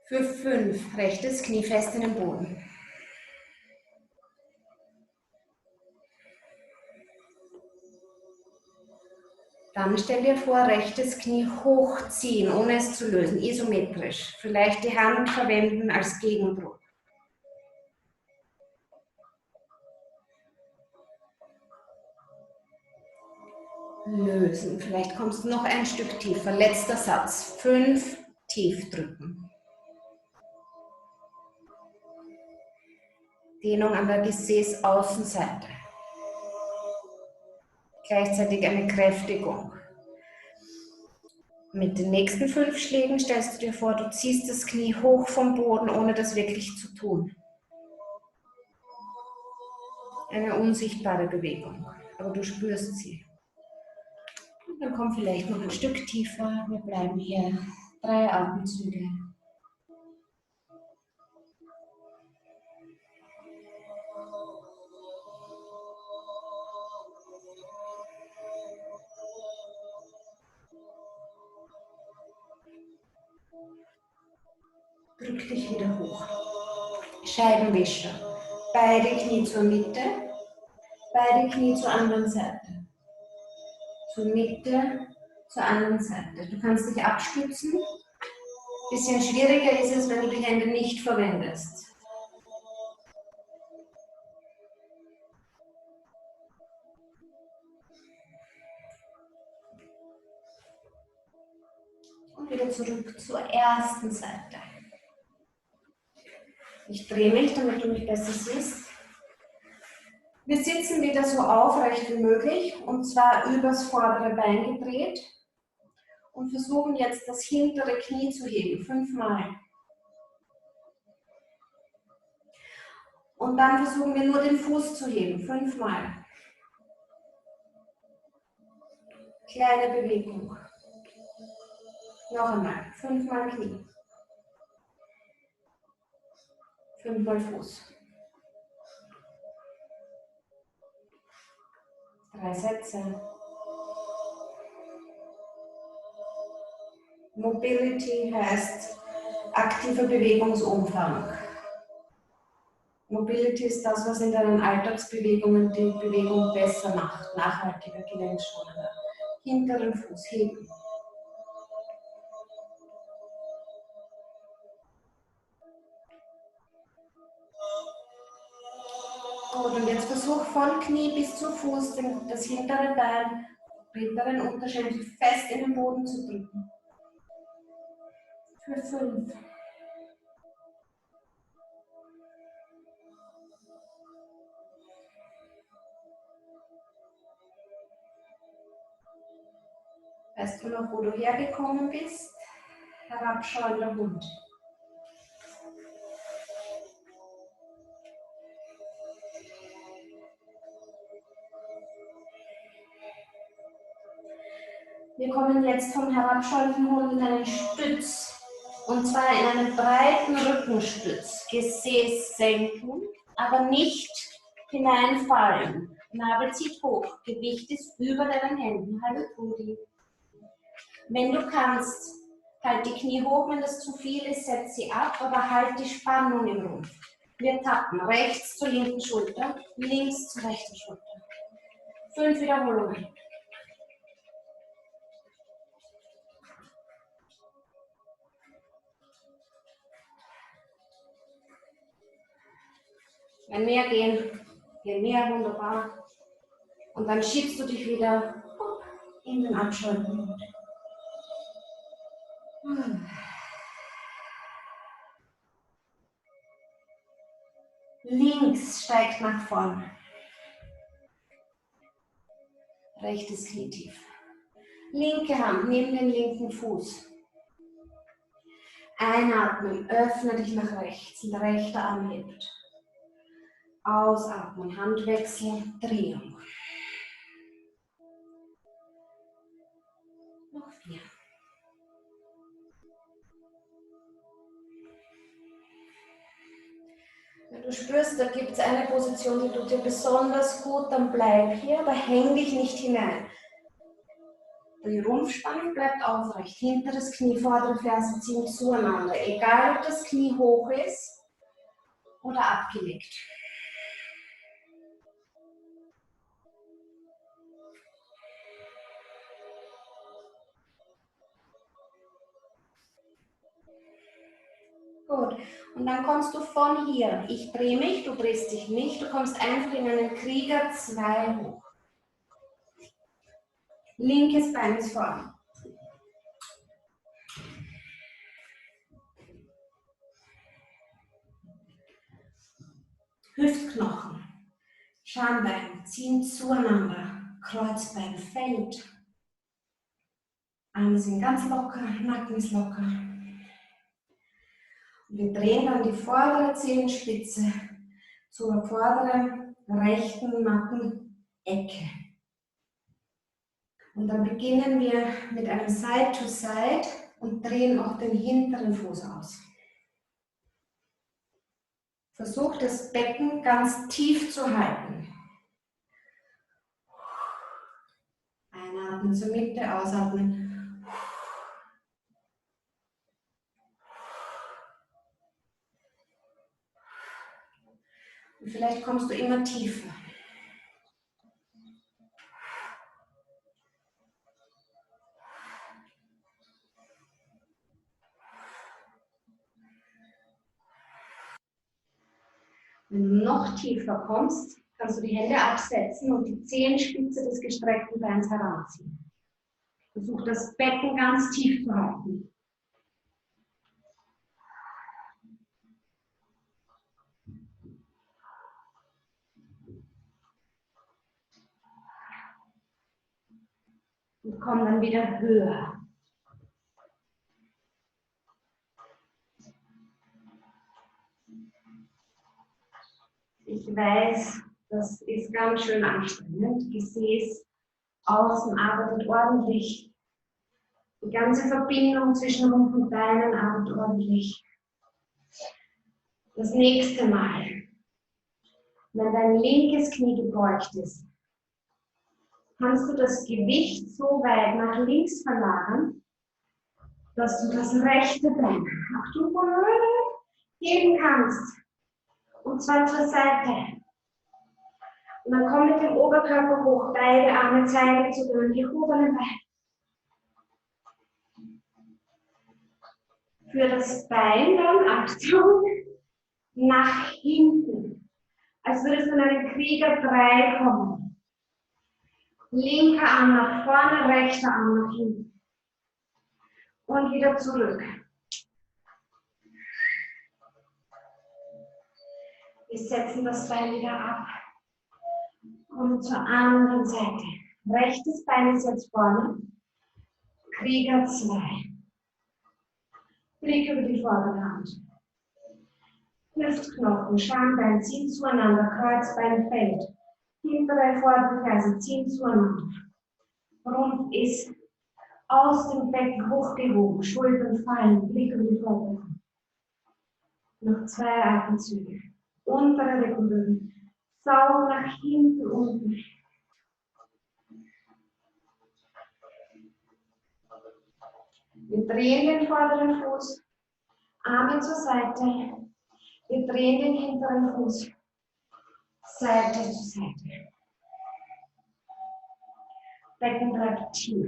Für 5, rechtes Knie fest in den Boden. Dann stell dir vor, rechtes Knie hochziehen, ohne es zu lösen, isometrisch. Vielleicht die Hand verwenden als Gegendruck. Lösen, vielleicht kommst du noch ein Stück tiefer. Letzter Satz, 5 tief drücken. Dehnung an der Gesäßaußenseite. Gleichzeitig eine Kräftigung. Mit den nächsten 5 Schlägen stellst du dir vor, du ziehst das Knie hoch vom Boden, ohne das wirklich zu tun. Eine unsichtbare Bewegung, aber du spürst sie. Und dann komm vielleicht noch ein Stück tiefer. Wir bleiben hier 3 Atemzüge. Drück dich wieder hoch. Scheibenwischer. Beide Knie zur Mitte, beide Knie zur anderen Seite. Zur Mitte, zur anderen Seite. Du kannst dich abstützen Bisschen schwieriger ist es, wenn du die Hände nicht verwendest. Und wieder zurück zur ersten Seite. Ich drehe mich, damit du mich besser siehst. Wir sitzen wieder so aufrecht wie möglich, und zwar übers vordere Bein gedreht. Und versuchen jetzt das hintere Knie zu heben, 5-mal. Und dann versuchen wir nur den Fuß zu heben, 5-mal. Kleine Bewegung. Noch einmal, 5-mal Knie. 5-mal Fuß. 3 Sätze. Mobility heißt aktiver Bewegungsumfang. Mobility ist das, was in deinen Alltagsbewegungen die Bewegung besser macht, nachhaltiger, gelenkschonender. Hinteren Fuß heben. Gut, und jetzt versuch von Knie bis zum Fuß das hintere Bein, hinteren Unterschenkel fest in den Boden zu drücken. Für 5. Weißt du noch, wo du hergekommen bist? Herabschauender Hund. Wir kommen jetzt vom herabschauenden Hund in einen Stütz. Und zwar in einen breiten Rückenstütz. Gesäß senken, aber nicht hineinfallen. Nabel zieht hoch. Gewicht ist über deinen Händen. Halbe Brudi. Wenn du kannst, halt die Knie hoch. Wenn das zu viel ist, setz sie ab, aber halt die Spannung im Rumpf. Wir tappen rechts zur linken Schulter, links zur rechten Schulter. 5 Wiederholungen. Wenn mehr gehen mehr, wunderbar. Und dann schiebst du dich wieder in den Abschalten. Links steigt nach vorne. Rechtes Knie tief. Linke Hand neben den linken Fuß. Einatmen, öffne dich nach rechts. Und der rechte Arm hebt. Ausatmen, Handwechsel, Drehung. Noch 4. Wenn du spürst, da gibt es eine Position, die tut dir besonders gut, dann bleib hier, aber häng dich nicht hinein. Die Rumpfspannung bleibt aufrecht. Hinteres Knie, vordere Ferse ziehen zueinander. Egal, ob das Knie hoch ist oder abgelegt. Gut. Und dann kommst du von hier. Ich drehe mich, du drehst dich nicht. Du kommst einfach in einen Krieger 2 hoch. Linkes Bein ist vorne. Hüftknochen, Schambein ziehen zueinander, Kreuzbein fällt. Arme sind ganz locker, Nacken ist locker. Und wir drehen dann die vordere Zehenspitze zur vorderen rechten Nackenecke. Und dann beginnen wir mit einem Side to Side und drehen auch den hinteren Fuß aus. Versuch das Becken ganz tief zu halten. Einatmen zur Mitte, ausatmen. Und vielleicht kommst du immer tiefer. Wenn du noch tiefer kommst, kannst du die Hände absetzen und die Zehenspitze des gestreckten Beins heranziehen. Versuch das Becken ganz tief zu halten. Und komm dann wieder höher. Ich weiß, das ist ganz schön anstrengend. Gesäß außen arbeitet ordentlich. Die ganze Verbindung zwischen Rumpf und Beinen arbeitet ordentlich. Das nächste Mal, wenn dein linkes Knie gebeugt ist, kannst du das Gewicht so weit nach links verlagern, dass du das rechte Bein, Achtung, heben kannst. Und zwar zur Seite. Und dann komm mit dem Oberkörper hoch, beide Arme zeigen zu den gehobenen Beinen. Für das Bein dann, Achtung, nach hinten. Als würdest du in einen Krieger 3 kommen. Linker Arm nach vorne, rechter Arm nach hinten. Und wieder zurück. Wir setzen das Bein wieder ab. Kommen zur anderen Seite. Rechtes Bein ist jetzt vorne. Krieger 2. Blick über die vordere Hand. Hüftknochen, Schambein ziehen zueinander, Kreuzbein fällt. Hintere, vordere Ferse ziehen zueinander. Rumpf ist aus dem Becken hochgehoben, Schultern fallen, Blick über die vordere Hand. Noch 2 Atemzüge. Untere Rückenbögen. Saugen nach hinten, unten. Wir drehen den vorderen Fuß, Arme zur Seite. Wir drehen den hinteren Fuß, Seite zu Seite. Becken bleibt tief.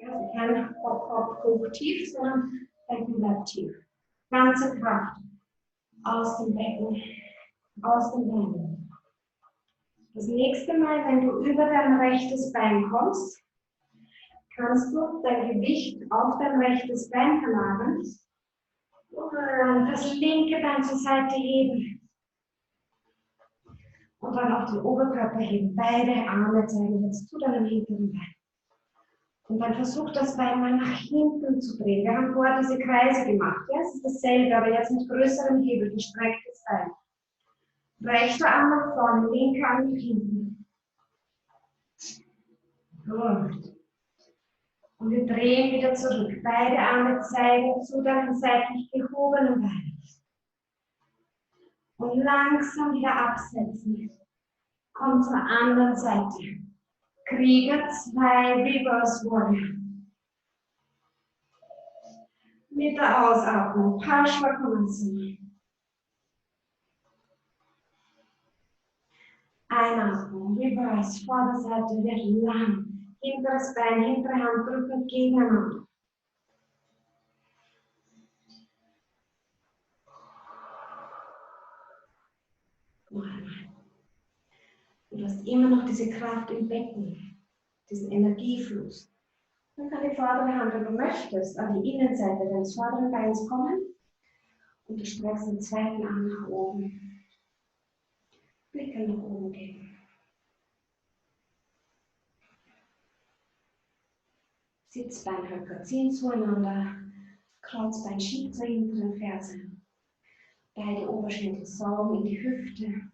Also kein Hop, hoch, tief, sondern Becken bleibt tief. Ganze Kraft aus dem Becken, aus dem Bein. Das nächste Mal, wenn du über dein rechtes Bein kommst, kannst du dein Gewicht auf dein rechtes Bein verlagern und das linke Bein zur Seite heben. Und dann auch den Oberkörper heben. Beide Arme zeigen jetzt zu deinem hinteren Bein. Und dann versuch das Bein mal nach hinten zu drehen. Wir haben vorher diese Kreise gemacht. Ja, es ist dasselbe, aber jetzt mit größerem Hebel, gestrecktes Bein. Rechter Arm nach vorne, linker Arm nach hinten. Gut. Und wir drehen wieder zurück. Beide Arme zeigen zu deinem seitlich gehobenen Bein. Und langsam wieder absetzen. Komm zur anderen Seite. Krieger 2, Reverse Warrior. Mit der Ausatmung, Parshvakonasana. Einatmung, Reverse, Vorderseite wird lang. Hinteres Bein, hintere Hand drücken gegeneinander. Noch einmal. Du hast immer noch diese Kraft im Becken, diesen Energiefluss. Dann kann die vordere Hand, wenn du möchtest, an die Innenseite deines vorderen Beins kommen und du streckst den zweiten Arm nach oben. Blicke nach oben geben. Sitzbeinhöcker ziehen zueinander, Kreuzbein schiebt zur hinteren Ferse. Beide Oberschenkel saugen in die Hüfte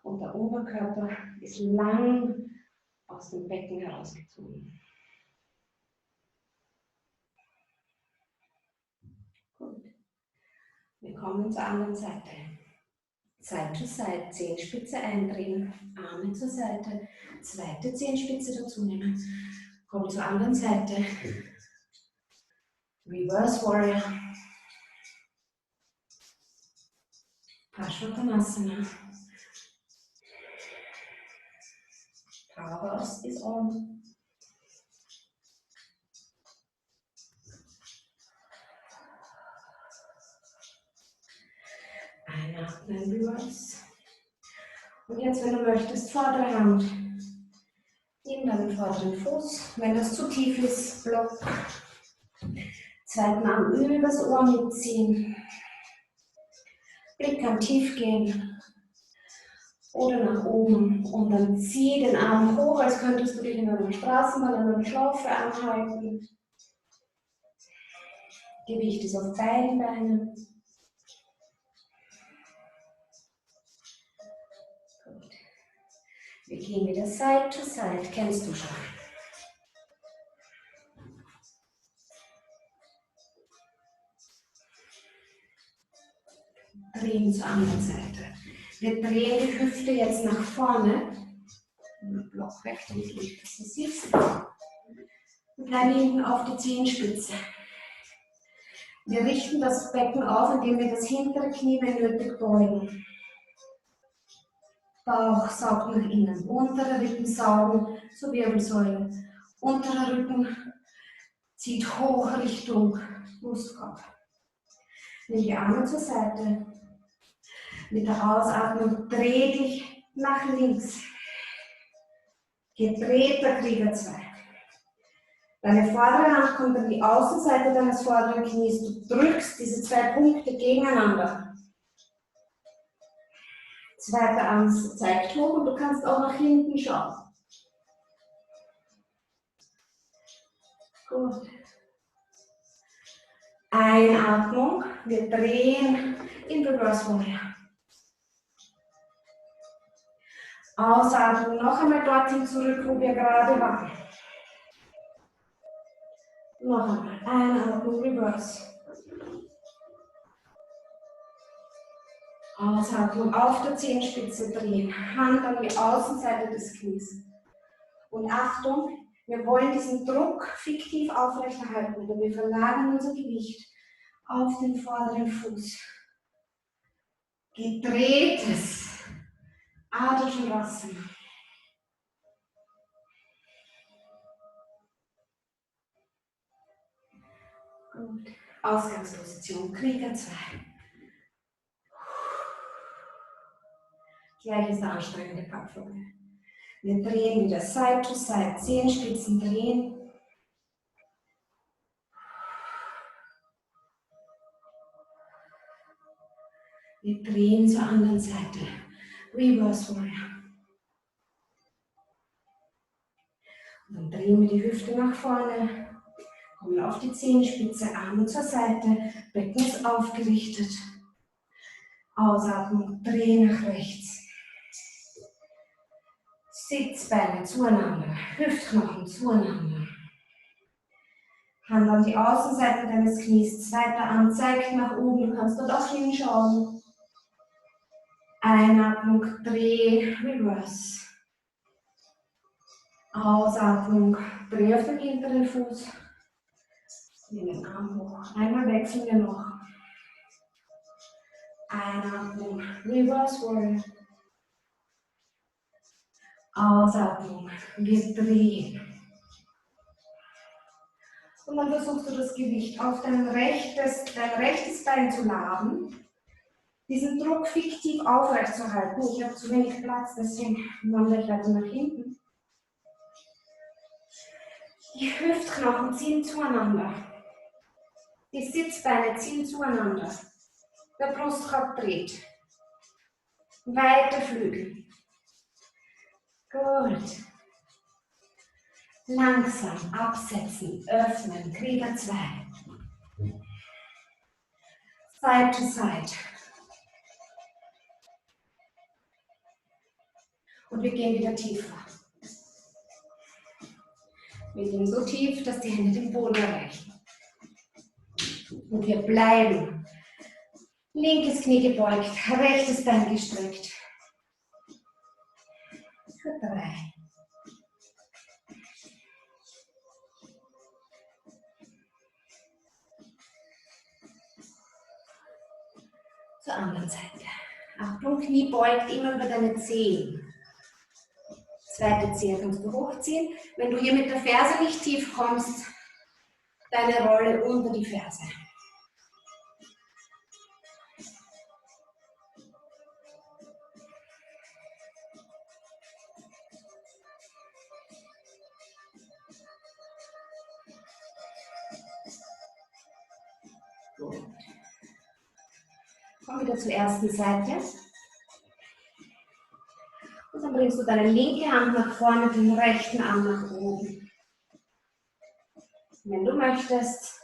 und der Oberkörper ist lang aus dem Becken herausgezogen. Gut. Wir kommen zur anderen Seite. Side to Side, Zehenspitze eindrehen, Arme zur Seite, zweite Zehenspitze dazu nehmen. Komm zur anderen Seite. Reverse Warrior. Parshvakonasana. Powerhouse is on. Einatmen, Reverse. Und jetzt, wenn du möchtest, vordere Hand in deinen vorderen Fuß. Wenn das zu tief ist, Block. Zweiten Arm übers Ohr mitziehen. Blick kann tief gehen. Oder nach oben. Und dann zieh den Arm hoch, als könntest du dich in einer Straßenbahn, in einer Schlaufe anhalten. Gewicht ist auf beiden Beinen. Gut. Wir gehen wieder Side to Side. Kennst du schon. Drehen zur anderen Seite. Wir drehen die Hüfte jetzt nach vorne. Block weg, damit du nicht besser siehst. Und bleiben hinten auf die Zehenspitze. Wir richten das Becken auf, indem wir das hintere Knie, wenn nötig, beugen. Bauch saugt nach innen. Untere Rippen saugen zur Wirbelsäule. Unterer Rücken zieht hoch Richtung Brustkorb. Nimm die Arme zur Seite. Mit der Ausatmung dreh dich nach links. Gedrehter Krieger 2. Deine vordere Hand kommt an die Außenseite deines vorderen Knies. Du drückst diese zwei Punkte gegeneinander. Zweiter Arm zeigt hoch und du kannst auch nach hinten schauen. Gut. Einatmung. Wir drehen in Reverse Warrior. Ausatmung. Noch einmal dorthin zurück, wo wir gerade waren. Noch einmal. Einatmung, Reverse. Ausatmung auf der Zehenspitze drehen. Hand an die Außenseite des Knies. Und Achtung, wir wollen diesen Druck fiktiv aufrechterhalten. Oder wir verlagern unser Gewicht auf den vorderen Fuß. Gedrehtes Adho Chandrasana. Gut. Ausgangsposition, Krieger 2. Gleich ist der anstrengende Part vorbei. Wir drehen wieder Side to Side, Zehenspitzen drehen. Wir drehen zur anderen Seite. Reverse Warrior. Und dann drehen wir die Hüfte nach vorne. Kommen auf die Zehenspitze, Arme zur Seite. Becken ist aufgerichtet. Ausatmung, drehen nach rechts. Sitzbeine zueinander, Hüftknochen zueinander. Hand an die Außenseite deines Knies, zweiter Arm zeigt nach oben, du kannst dort auch hinschauen. Einatmung, dreh, Reverse. Ausatmung, dreh auf den hinteren Fuß. Nimm den Arm hoch. Einmal wechseln wir noch. Einatmung, Reverse Warrior. Ausatmung, wir drehen. Und dann versuchst du das Gewicht auf dein rechtes Bein zu laden. Diesen Druck fiktiv aufrechtzuerhalten. Ich habe zu wenig Platz, deswegen wandere ich weiter nach hinten. Die Hüftknochen ziehen zueinander. Die Sitzbeine ziehen zueinander. Der Brustkorb dreht. Weite Flügel. Gut. Langsam absetzen, öffnen, Krieger 2. Side to Side. Und wir gehen wieder tiefer. Wir gehen so tief, dass die Hände den Boden erreichen. Und wir bleiben. Linkes Knie gebeugt, rechtes Bein gestreckt. Für 3. Zur anderen Seite. Achtung, Knie beugt immer über deine Zehen. Zweite Zehe kannst du hochziehen. Wenn du hier mit der Ferse nicht tief kommst, deine Rolle unter die Ferse. Gut. Komm wieder zur ersten Seite. Und dann bringst du deine linke Hand nach vorne, den rechten Arm nach oben. Wenn du möchtest,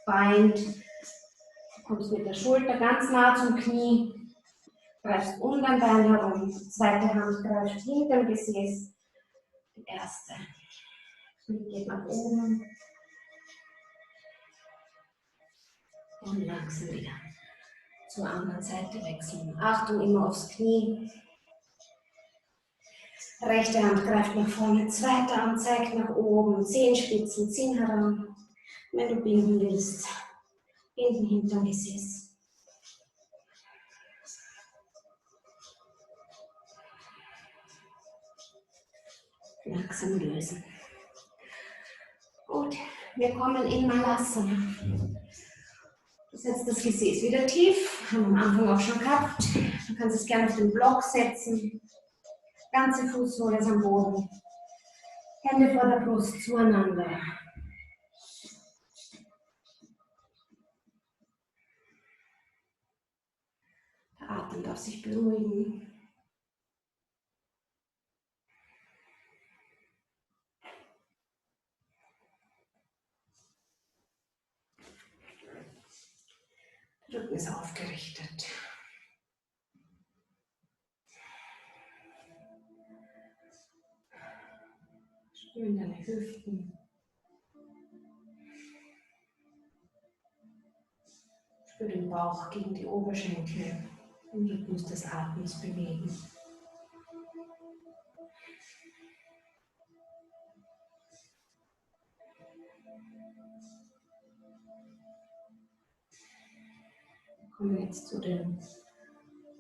beint, kommst mit der Schulter ganz nah zum Knie, greifst um dein Bein herum, die zweite Hand greift hinter dem Gesäß, die erste. Knie geht nach oben und langsam wieder zur anderen Seite wechseln. Achtung, immer aufs Knie. Rechte Hand greift nach vorne, zweite Arm zeigt nach oben, Zehenspitzen ziehen heran. Wenn du binden willst, binden hinterm Gesäß. Langsam lösen. Gut, wir kommen in Malasana. Du setzt das Gesäß wieder tief, haben wir am Anfang auch schon gehabt. Du kannst es gerne auf den Block setzen. Ganze Fußsohle ist am Boden. Hände vor der Brust zueinander. Der Atem darf sich beruhigen. Der Rücken ist aufgerichtet. Spüren deine Hüften. Spür den Bauch gegen die Oberschenkel. Den Rhythmus des Atems bewegen. Wir kommen jetzt zu den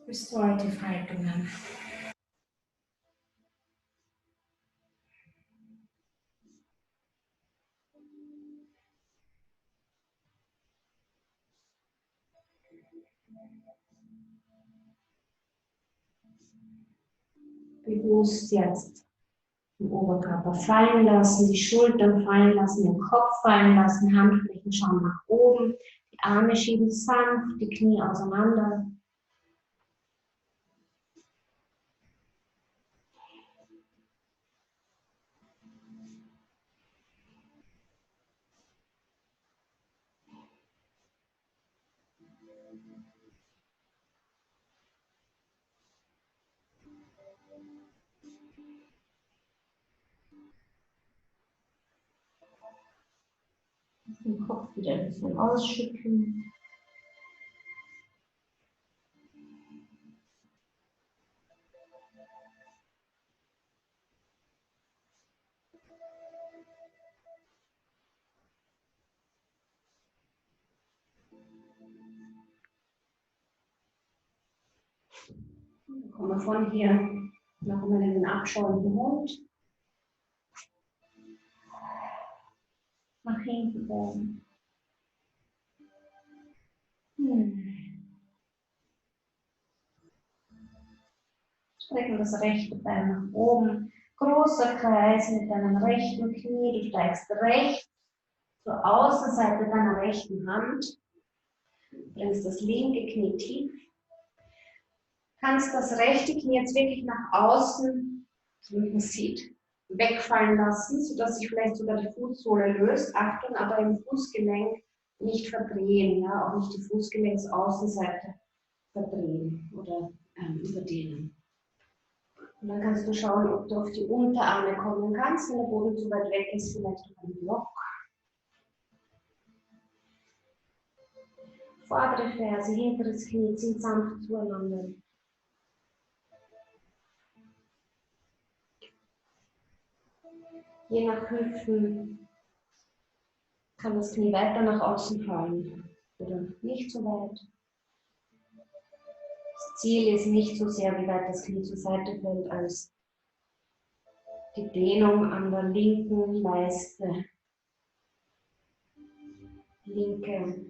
Restorative Haltungen. Bewusst jetzt den Oberkörper fallen lassen, die Schultern fallen lassen, den Kopf fallen lassen, Handflächen schauen nach oben, die Arme schieben sanft, die Knie auseinander. Den Kopf wieder ein bisschen ausschütteln. Dann kommen wir von hier noch einmal in den abschauenden Hund. Nach hinten beugen. Strecken das rechte Bein nach oben. Großer Kreis mit deinem rechten Knie. Du steigst rechts zur Außenseite deiner rechten Hand. Bringst das linke Knie tief. Kannst das rechte Knie jetzt wirklich nach außen, so wie man sieht, wegfallen lassen, sodass sich vielleicht sogar die Fußsohle löst. Achtung, aber im Fußgelenk nicht verdrehen, ja, auch nicht die Fußgelenksaußenseite verdrehen oder überdehnen. Und dann kannst du schauen, ob du auf die Unterarme kommen kannst. Wenn der Boden zu weit weg ist, vielleicht auf einen Block. Vordere Ferse, hinteres Knie ziehen sanft zueinander. Je nach Hüften kann das Knie weiter nach außen fallen oder nicht so weit. Das Ziel ist nicht so sehr, wie weit das Knie zur Seite fällt, als die Dehnung an der linken Leiste, linke,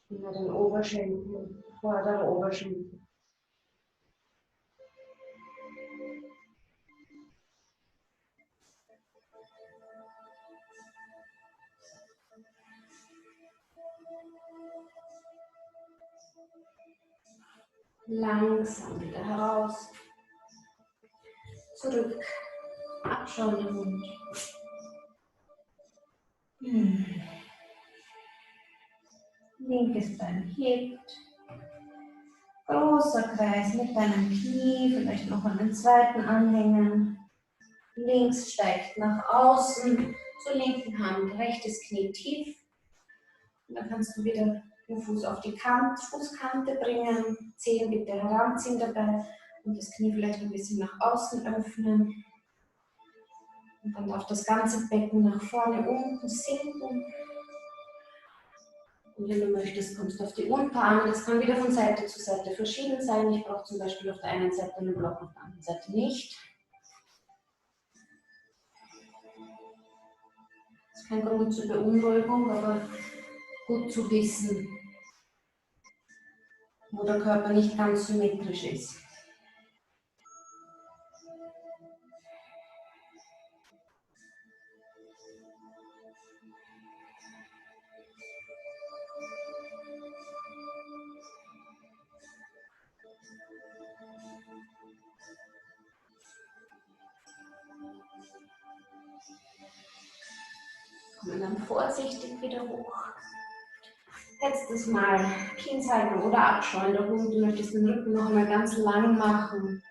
über den Oberschenkel, vordere Oberschenkel. Langsam wieder heraus. Zurück. Abschauen im Mund. Linkes Bein hebt. Großer Kreis mit deinem Knie, vielleicht noch an den zweiten anhängen. Links steigt nach außen, zur linken Hand, rechtes Knie tief. Und dann kannst du wieder den Fuß auf die Fußkante bringen, Zehen bitte heranziehen dabei und das Knie vielleicht ein bisschen nach außen öffnen. Und dann darf das ganze Becken nach vorne unten sinken. Und wenn du möchtest, kommst du auf die Unterarme. Das kann wieder von Seite zu Seite verschieden sein. Ich brauche zum Beispiel auf der einen Seite einen Block, auf der anderen Seite nicht. Das ist kein Grund zur Beunruhigung, aber gut zu wissen, wo der Körper nicht ganz symmetrisch ist. Kommen dann vorsichtig wieder hoch. Letztes Mal Kindshaltung oder abschauender Hund. Du möchtest den Rücken noch einmal ganz lang machen.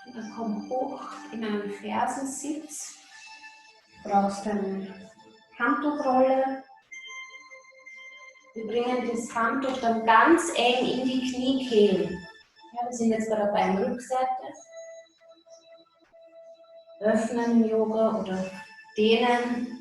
Und dann komm hoch in einen Fersensitz. Du brauchst eine Handtuchrolle. Wir bringen das Handtuch dann ganz eng in die Kniekehlen. Ja, wir sind jetzt bei der Beinrückseite. Öffnen im Yoga oder dehnen.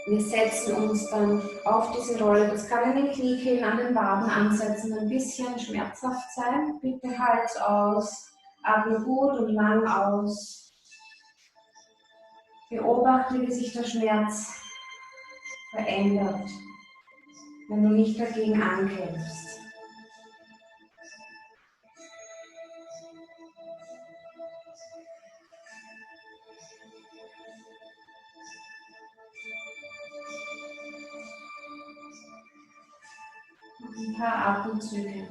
Wir setzen uns dann auf diese Rolle. Das kann in den Kniekehlen, an den Waden ansetzen, ein bisschen schmerzhaft sein. Bitte Hals aus, atme gut und lang aus. Beobachte, wie sich der Schmerz verändert, wenn du nicht dagegen ankämpfst. Ein paar Atemzüge.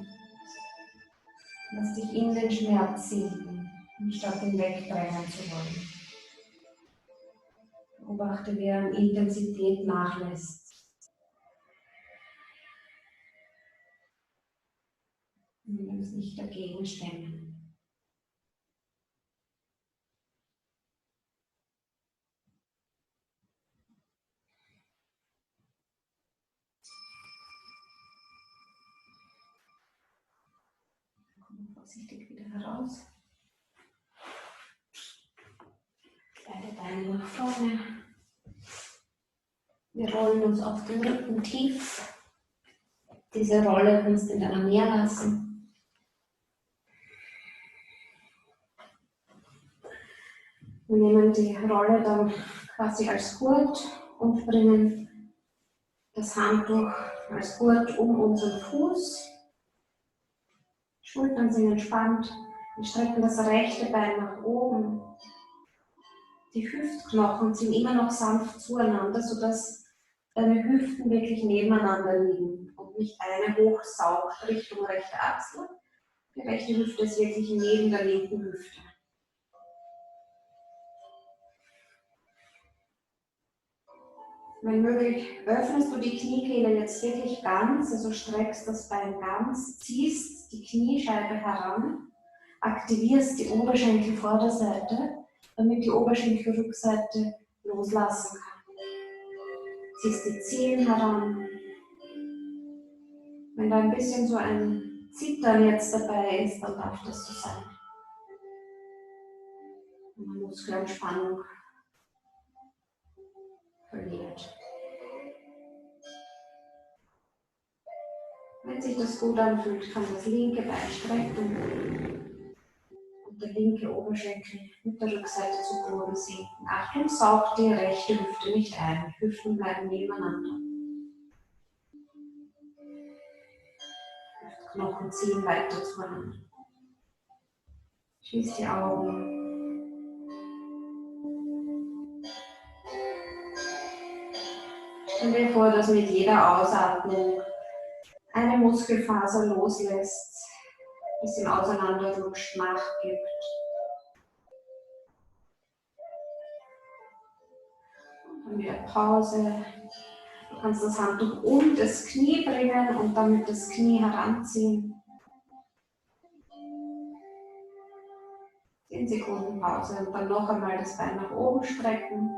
Lass dich in den Schmerz sinken, anstatt ihn wegdrängen zu wollen. Beobachte, wie er an Intensität nachlässt. Wir uns nicht dagegen stemmen. Komm vorsichtig wieder heraus. Beide Beine nach vorne. Wir rollen uns auf den Rücken tief. Diese Rolle kannst du in deiner Nähe lassen. Wir nehmen die Rolle dann quasi als Gurt und bringen das Handtuch als Gurt um unseren Fuß. Schultern sind entspannt. Wir strecken das rechte Bein nach oben. Die Hüftknochen sind immer noch sanft zueinander, sodass deine Hüften wirklich nebeneinander liegen und nicht eine hochsaugt Richtung rechte Achsel. Die rechte Hüfte ist wirklich neben der linken Hüfte. Wenn möglich, öffnest du die Kniekehle jetzt wirklich ganz, also streckst das Bein ganz, ziehst die Kniescheibe heran, aktivierst die Oberschenkelvorderseite, damit die Oberschenkelrückseite loslassen kann. Ziehst die Zehen heran. Wenn da ein bisschen so ein Zittern jetzt dabei ist, dann darf das so sein. Wenn man Muskelentspannung verliert. Wenn sich das gut anfühlt, kann das linke Bein strecken und der linke Oberschenkel mit der Rückseite zu Boden sinken. Achtung, saugt die rechte Hüfte nicht ein. Die Hüften bleiben nebeneinander. Knochen ziehen weiter zueinander. Schließ die Augen. Stell dir vor, dass mit jeder Ausatmung eine Muskelfaser loslässt, ein bisschen auseinanderrutscht, nachgibt. Und dann wieder Pause. Du kannst das Handtuch um das Knie bringen und damit das Knie heranziehen. 10 Sekunden Pause und dann noch einmal das Bein nach oben strecken.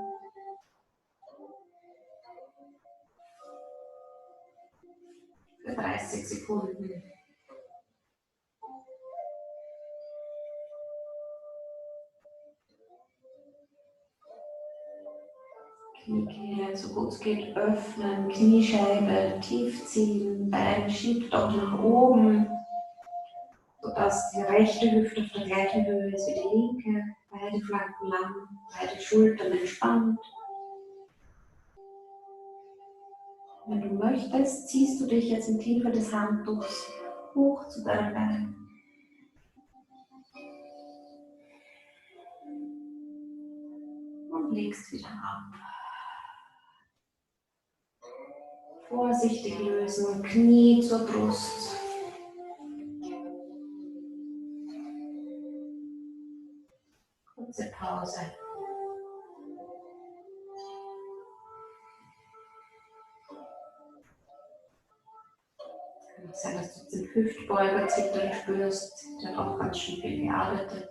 Für 30 Sekunden. Kniekehle, so gut es geht, öffnen, Kniescheibe tief ziehen, Bein schiebt auch nach oben, sodass die rechte Hüfte auf der gleichen Höhe ist wie die linke, beide Flanken lang, beide Schultern entspannt. Wenn du möchtest, ziehst du dich jetzt in Tiefe des Handtuchs hoch zu deinem Bein. Und legst wieder ab. Vorsichtig lösen, Knie zur Brust. Kurze Pause. Kann sein, dass du den Hüftbeuger zittern spürst. Der hat auch ganz schön viel gearbeitet.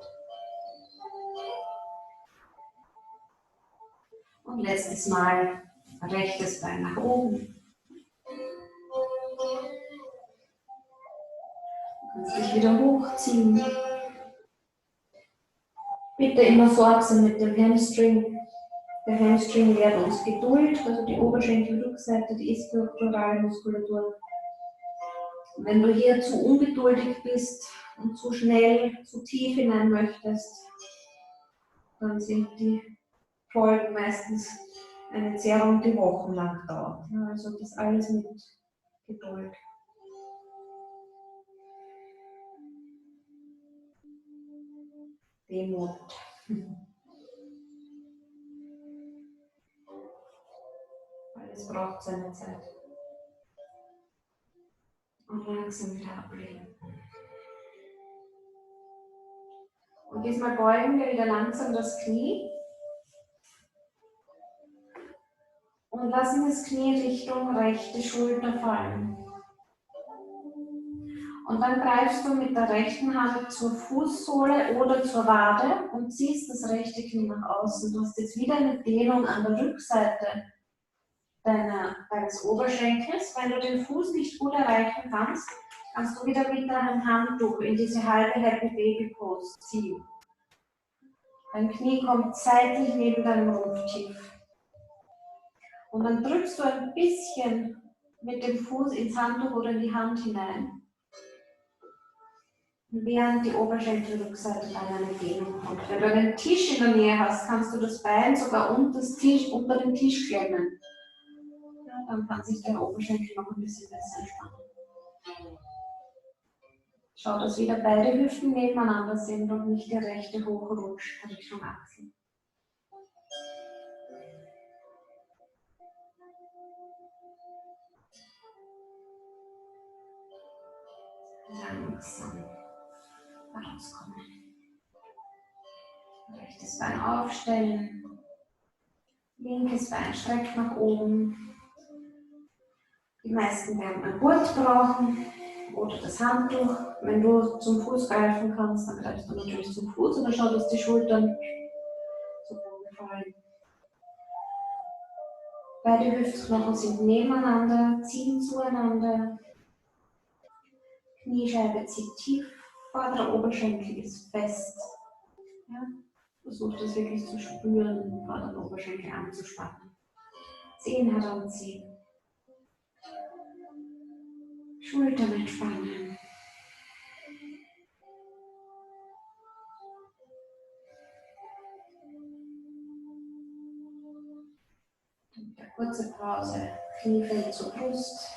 Und letztes Mal rechtes Bein nach oben. Du kannst dich wieder hochziehen. Bitte immer sorgsam mit dem Hamstring. Der Hamstring lehrt uns Geduld, also die Oberschenkelrückseite, die ischiorale Muskulatur. Und wenn du hier zu ungeduldig bist und zu schnell, zu tief hinein möchtest, dann sind die Folgen meistens eine Zehrung, die wochenlang dauert. Ja, also das alles mit Geduld. Demut. Alles braucht seine Zeit. Und langsam wieder ablegen. Und diesmal beugen wir wieder langsam das Knie. Und lassen das Knie Richtung rechte Schulter fallen. Und dann greifst du mit der rechten Hand zur Fußsohle oder zur Wade und ziehst das rechte Knie nach außen. Du hast jetzt wieder eine Dehnung an der Rückseite deines Oberschenkels. Wenn du den Fuß nicht gut erreichen kannst, kannst du wieder mit deinem Handtuch in diese halbe Happy Baby Pose ziehen. Dein Knie kommt seitlich neben deinem Rumpf tief. Und dann drückst du ein bisschen mit dem Fuß ins Handtuch oder in die Hand hinein. Während die Oberschenkelrückseite dann eine Dehnung kommt. Wenn du einen Tisch in der Nähe hast, kannst du das Bein sogar unter den Tisch klemmen. Ja, dann kann sich der Oberschenkel noch ein bisschen besser entspannen. Schau, dass wieder beide Hüften nebeneinander sind und nicht die rechte hochrutscht Richtung Achsel. Langsam rauskommen. Rechtes Bein aufstellen. Linkes Bein streckt nach oben. Die meisten werden ein Gurt brauchen oder das Handtuch. Wenn du zum Fuß greifen kannst, dann greifst du natürlich zum Fuß oder schau, dass die Schultern zu Boden fallen. Beide Hüftknochen sind nebeneinander, ziehen zueinander. Kniescheibe zieht tief, vorderer Oberschenkel ist fest. Ja? Versucht es wirklich zu spüren, vorderen Oberschenkel anzuspannen. Zehen heranziehen. Schultern entspannen. Und eine kurze Pause. Knie fällt zur Brust.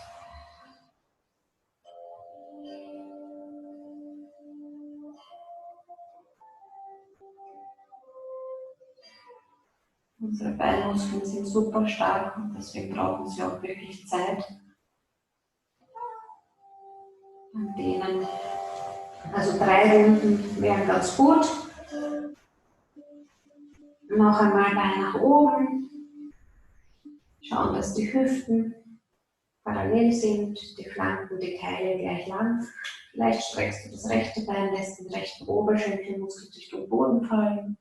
Unsere Beinmuskeln sind super stark und deswegen brauchen sie auch wirklich Zeit beim Dehnen. Also 3 Runden wären ganz gut. Noch einmal Bein nach oben. Schauen, dass die Hüften parallel sind, die Flanken, die Keile gleich lang. Vielleicht streckst du das rechte Bein, lässt den rechten Oberschenkelmuskel durch den Boden fallen.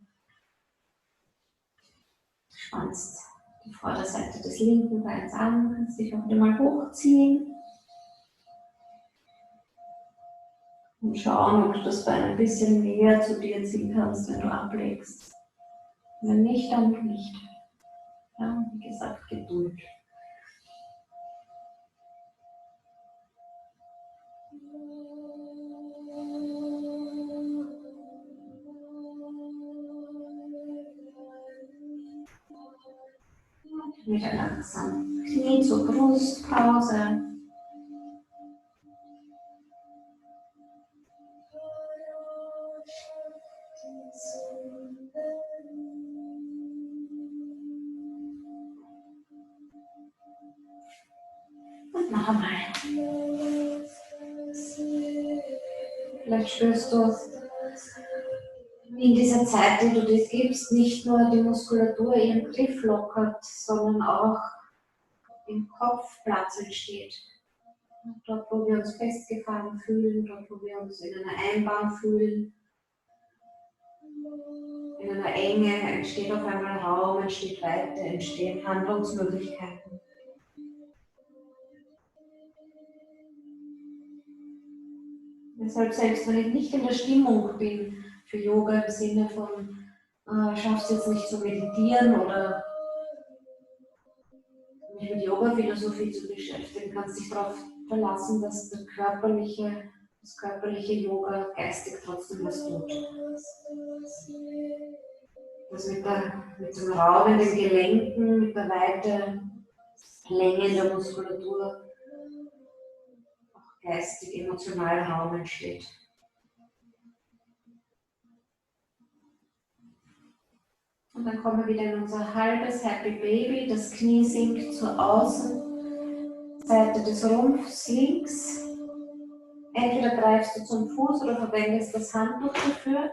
Spannst die Vorderseite des linken Beins an, kannst dich auch mal hochziehen. Und schauen, ob du das Bein ein bisschen näher zu dir ziehen kannst, wenn du ablegst. Wenn nicht, dann nicht. Ja, wie gesagt, Geduld. Wieder langsam Knie zur Brust, Pause. Und noch einmal. Vielleicht spürst du, wie in dieser Zeit, die du dir gibst, nicht nur die Muskulatur ihren Griff lockert, sondern auch im Kopf Platz entsteht. Dort, wo wir uns festgefahren fühlen, dort, wo wir uns in einer Einbahn fühlen, in einer Enge, entsteht auf einmal Raum, entsteht Weite, entstehen Handlungsmöglichkeiten. Deshalb, selbst wenn ich nicht in der Stimmung bin für Yoga im Sinne von, schaffst jetzt nicht zu meditieren oder mich mit Yoga-Philosophie zu beschäftigen, kannst dich darauf verlassen, dass das körperliche Yoga geistig trotzdem was tut. Das mit dem Raum in den Gelenken, mit der Weite, Länge in der Muskulatur, auch geistig, emotional Raum entsteht. Und dann kommen wir wieder in unser halbes Happy Baby. Das Knie sinkt zur Außenseite des Rumpfs links. Entweder greifst du zum Fuß oder verwendest das Handtuch dafür.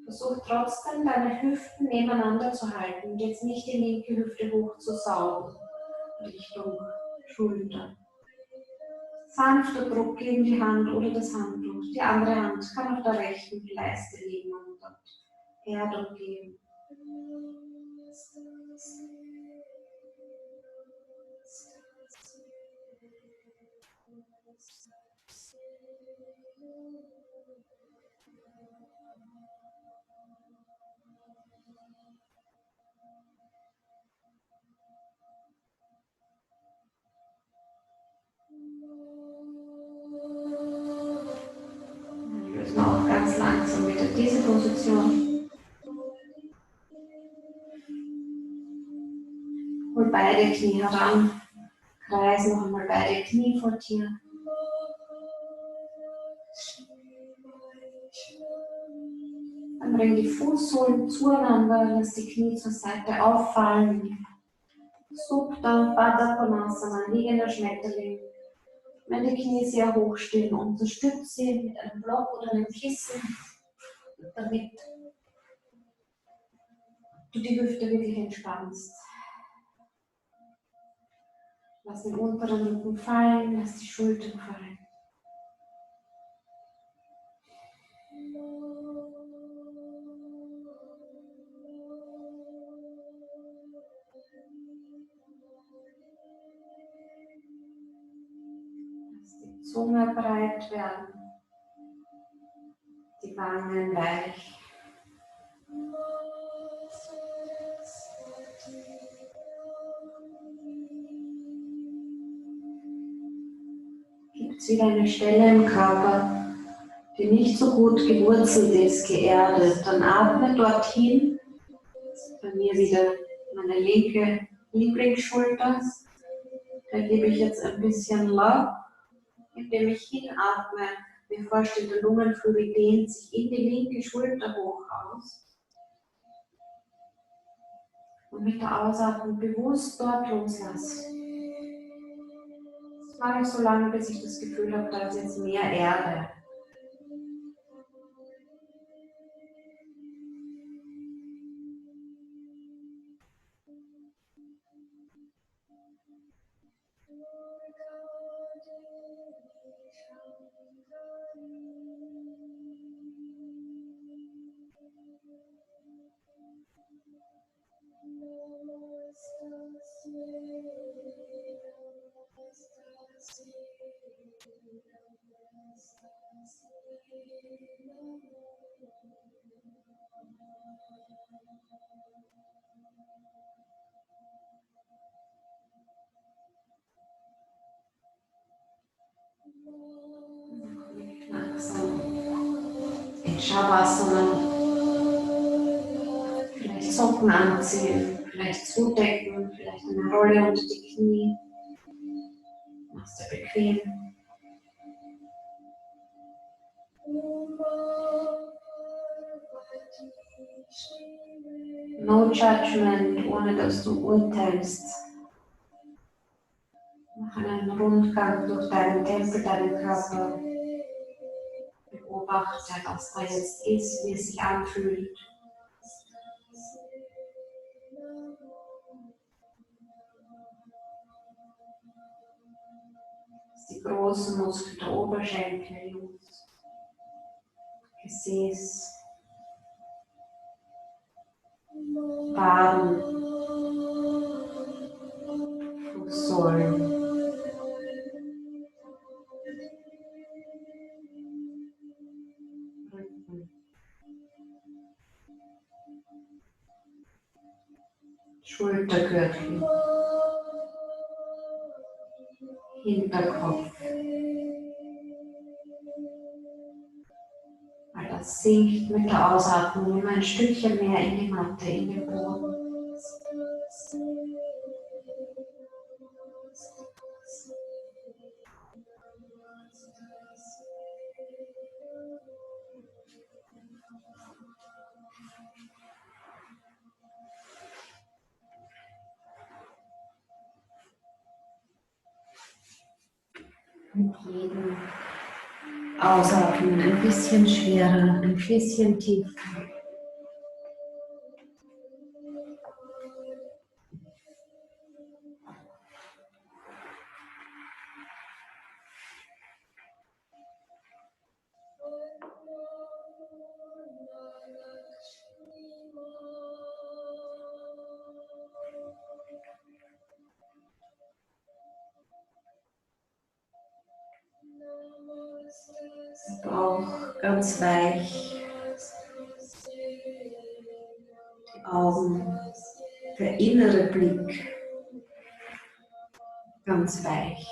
Versuch trotzdem, deine Hüften nebeneinander zu halten und jetzt nicht die linke Hüfte hoch zu saugen, Richtung Schulter. Sanfter Druck gegen die Hand oder das Handtuch. Die andere Hand kann auf der rechten Leiste liegen und dort Erdung geben. Dann lösen wir auch ganz langsam wieder diese Position. Hol beide Knie heran. Kreis noch einmal beide Knie vor dir. Dann bring die Fußsohlen zueinander, lass die Knie zur Seite auffallen. Supta, Baddha Konasana, liegender Schmetterling. Wenn die Knie sehr hoch stehen, unterstütze sie mit einem Block oder einem Kissen, damit du die Hüfte wirklich entspannst. Lass den unteren Rücken fallen, lass die Schultern fallen. Zunge breit werden, die Wangen weich. Gibt es wieder eine Stelle im Körper, die nicht so gut gewurzelt ist, geerdet, dann atme dorthin. Bei mir wieder meine linke Lieblingsschulter. Da gebe ich jetzt ein bisschen Lock, indem ich hinatme. Mir vorstelle, der Lungenflügel dehnt sich in die linke Schulter hoch aus. Und mit der Ausatmung bewusst dort loslassen. Das mache ich so lange, bis ich das Gefühl habe, da ist jetzt mehr Erde. Langsam in Shavasana. Vielleicht Socken anziehen, vielleicht zudecken, vielleicht eine Rolle unter die Knie. Machst du bequem. No judgment, ohne dass du urteilst. Mach einen Rundgang durch deinen Tempel, deinen Körper. Beobachte, was da jetzt ist, wie es sich anfühlt. Die großen Muskeln der Oberschenkel, Jungs, Gesäß, Waden, Fußsohlen, Rücken, Schultergürtel, Hinterkopf. Weil das sinkt mit der Ausatmung immer ein Stückchen mehr in die Matte, in den Boden. Mit jedem Ausatmen ein bisschen schwerer, ein bisschen tiefer. Der Bauch ganz weich, die Augen, der innere Blick ganz weich.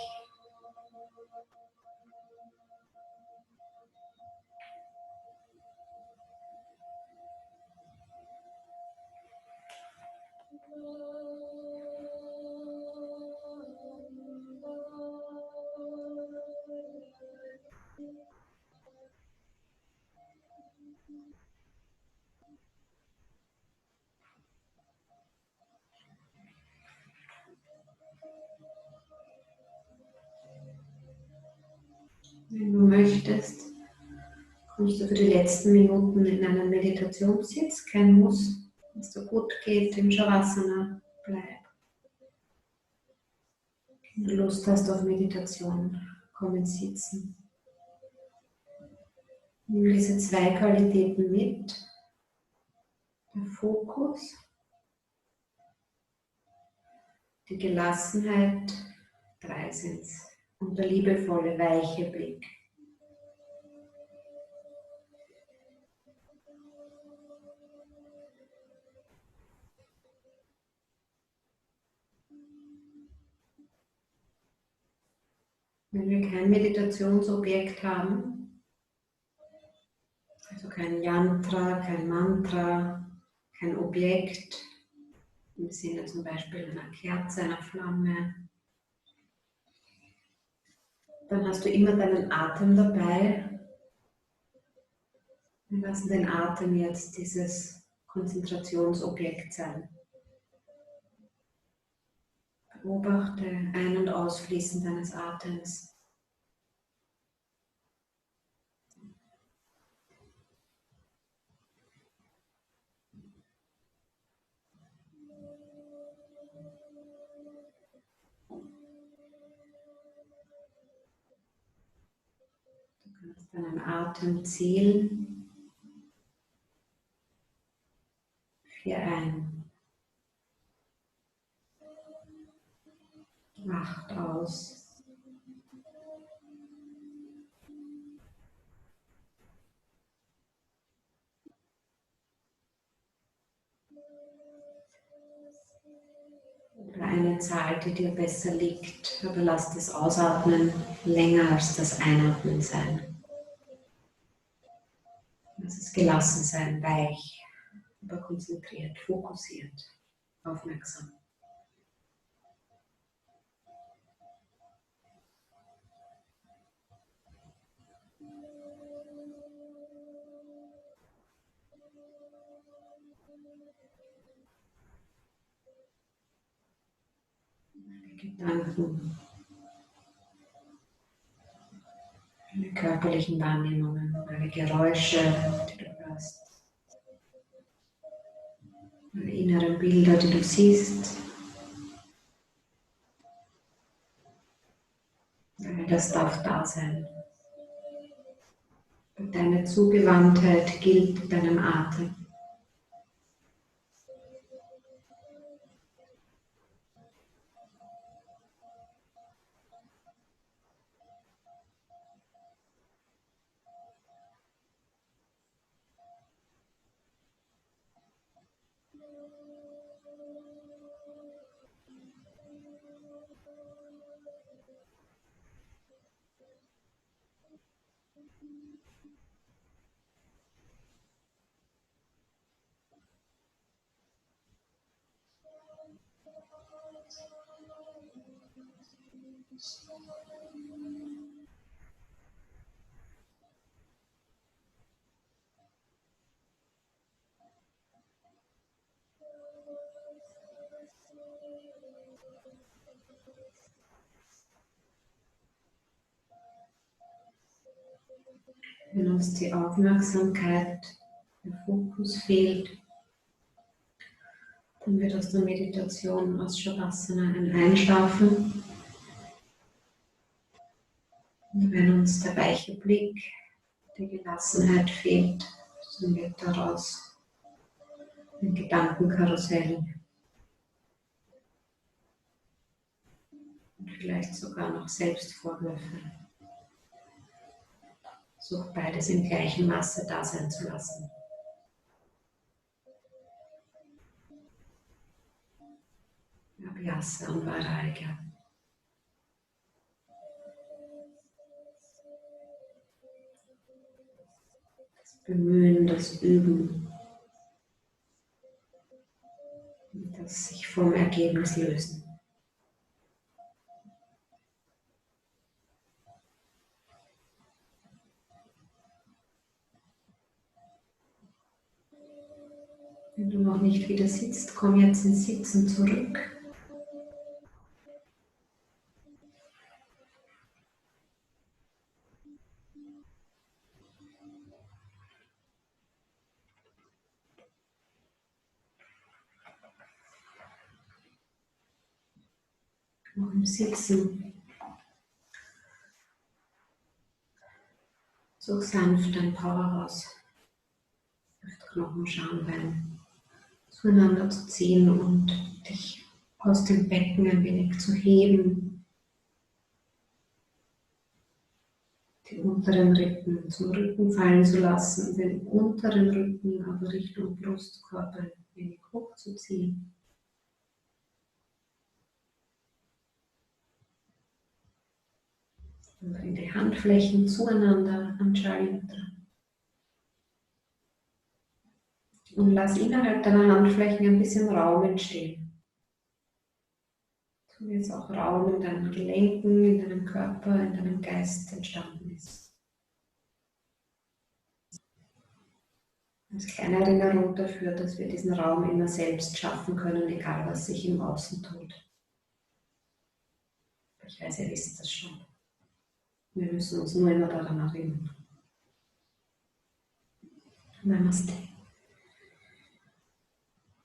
Wenn du möchtest, kommst du für die letzten Minuten in einen Meditationssitz, kein Muss, wenn es dir gut geht, im Shavasana bleib. Wenn du Lust hast auf Meditation, komm ins Sitzen. Nimm diese zwei Qualitäten mit, der Fokus, die Gelassenheit, Dreisitz. und der liebevolle, weiche Blick. Wenn wir kein Meditationsobjekt haben, also kein Yantra, kein Mantra, kein Objekt, im Sinne zum Beispiel einer Kerze, einer Flamme, dann hast du immer deinen Atem dabei. Wir lassen den Atem jetzt dieses Konzentrationsobjekt sein. Beobachte Ein- und Ausfließen deines Atems. Du kannst deinen Atem zählen. 4 ein, 8 aus. Oder eine Zahl, die dir besser liegt, aber lass das Ausatmen länger als das Einatmen sein. Lass es gelassen sein, weich, aber konzentriert, fokussiert, aufmerksam. Gedanken, alle körperlichen Wahrnehmungen, alle Geräusche, die du hörst, alle inneren Bilder, die du siehst. All das darf da sein. Und deine Zugewandtheit gilt deinem Atem. Wenn uns die Aufmerksamkeit, der Fokus fehlt, dann wird aus der Meditation aus Shavasana ein Einschlafen. Und wenn uns der weiche Blick, die Gelassenheit fehlt, dann wird daraus ein Gedankenkarussell und vielleicht sogar noch Selbstvorwürfe. Such beides im gleichen Maße da sein zu lassen. Abhyasa und Vairagya. Das Bemühen, das Üben, das sich vom Ergebnis lösen. Wenn du noch nicht wieder sitzt, komm jetzt ins Sitzen zurück. Noch im Sitzen. Such sanft dein Powerhouse. Hüftknochen, Schambein zueinander zu ziehen und dich aus dem Becken ein wenig zu heben. Die unteren Rippen zum Rücken fallen zu lassen, den unteren Rücken aber Richtung Brustkorb ein wenig hochzuziehen. Und bring die Handflächen zueinander am Chalintra. Und lass innerhalb deiner Handflächen ein bisschen Raum entstehen. So wie jetzt auch Raum in deinen Gelenken, in deinem Körper, in deinem Geist entstanden ist. Als kleine Erinnerung dafür, dass wir diesen Raum immer selbst schaffen können, egal was sich im Außen tut. Ich weiß, ihr wisst das schon. Wir müssen uns nur immer daran erinnern. Namaste.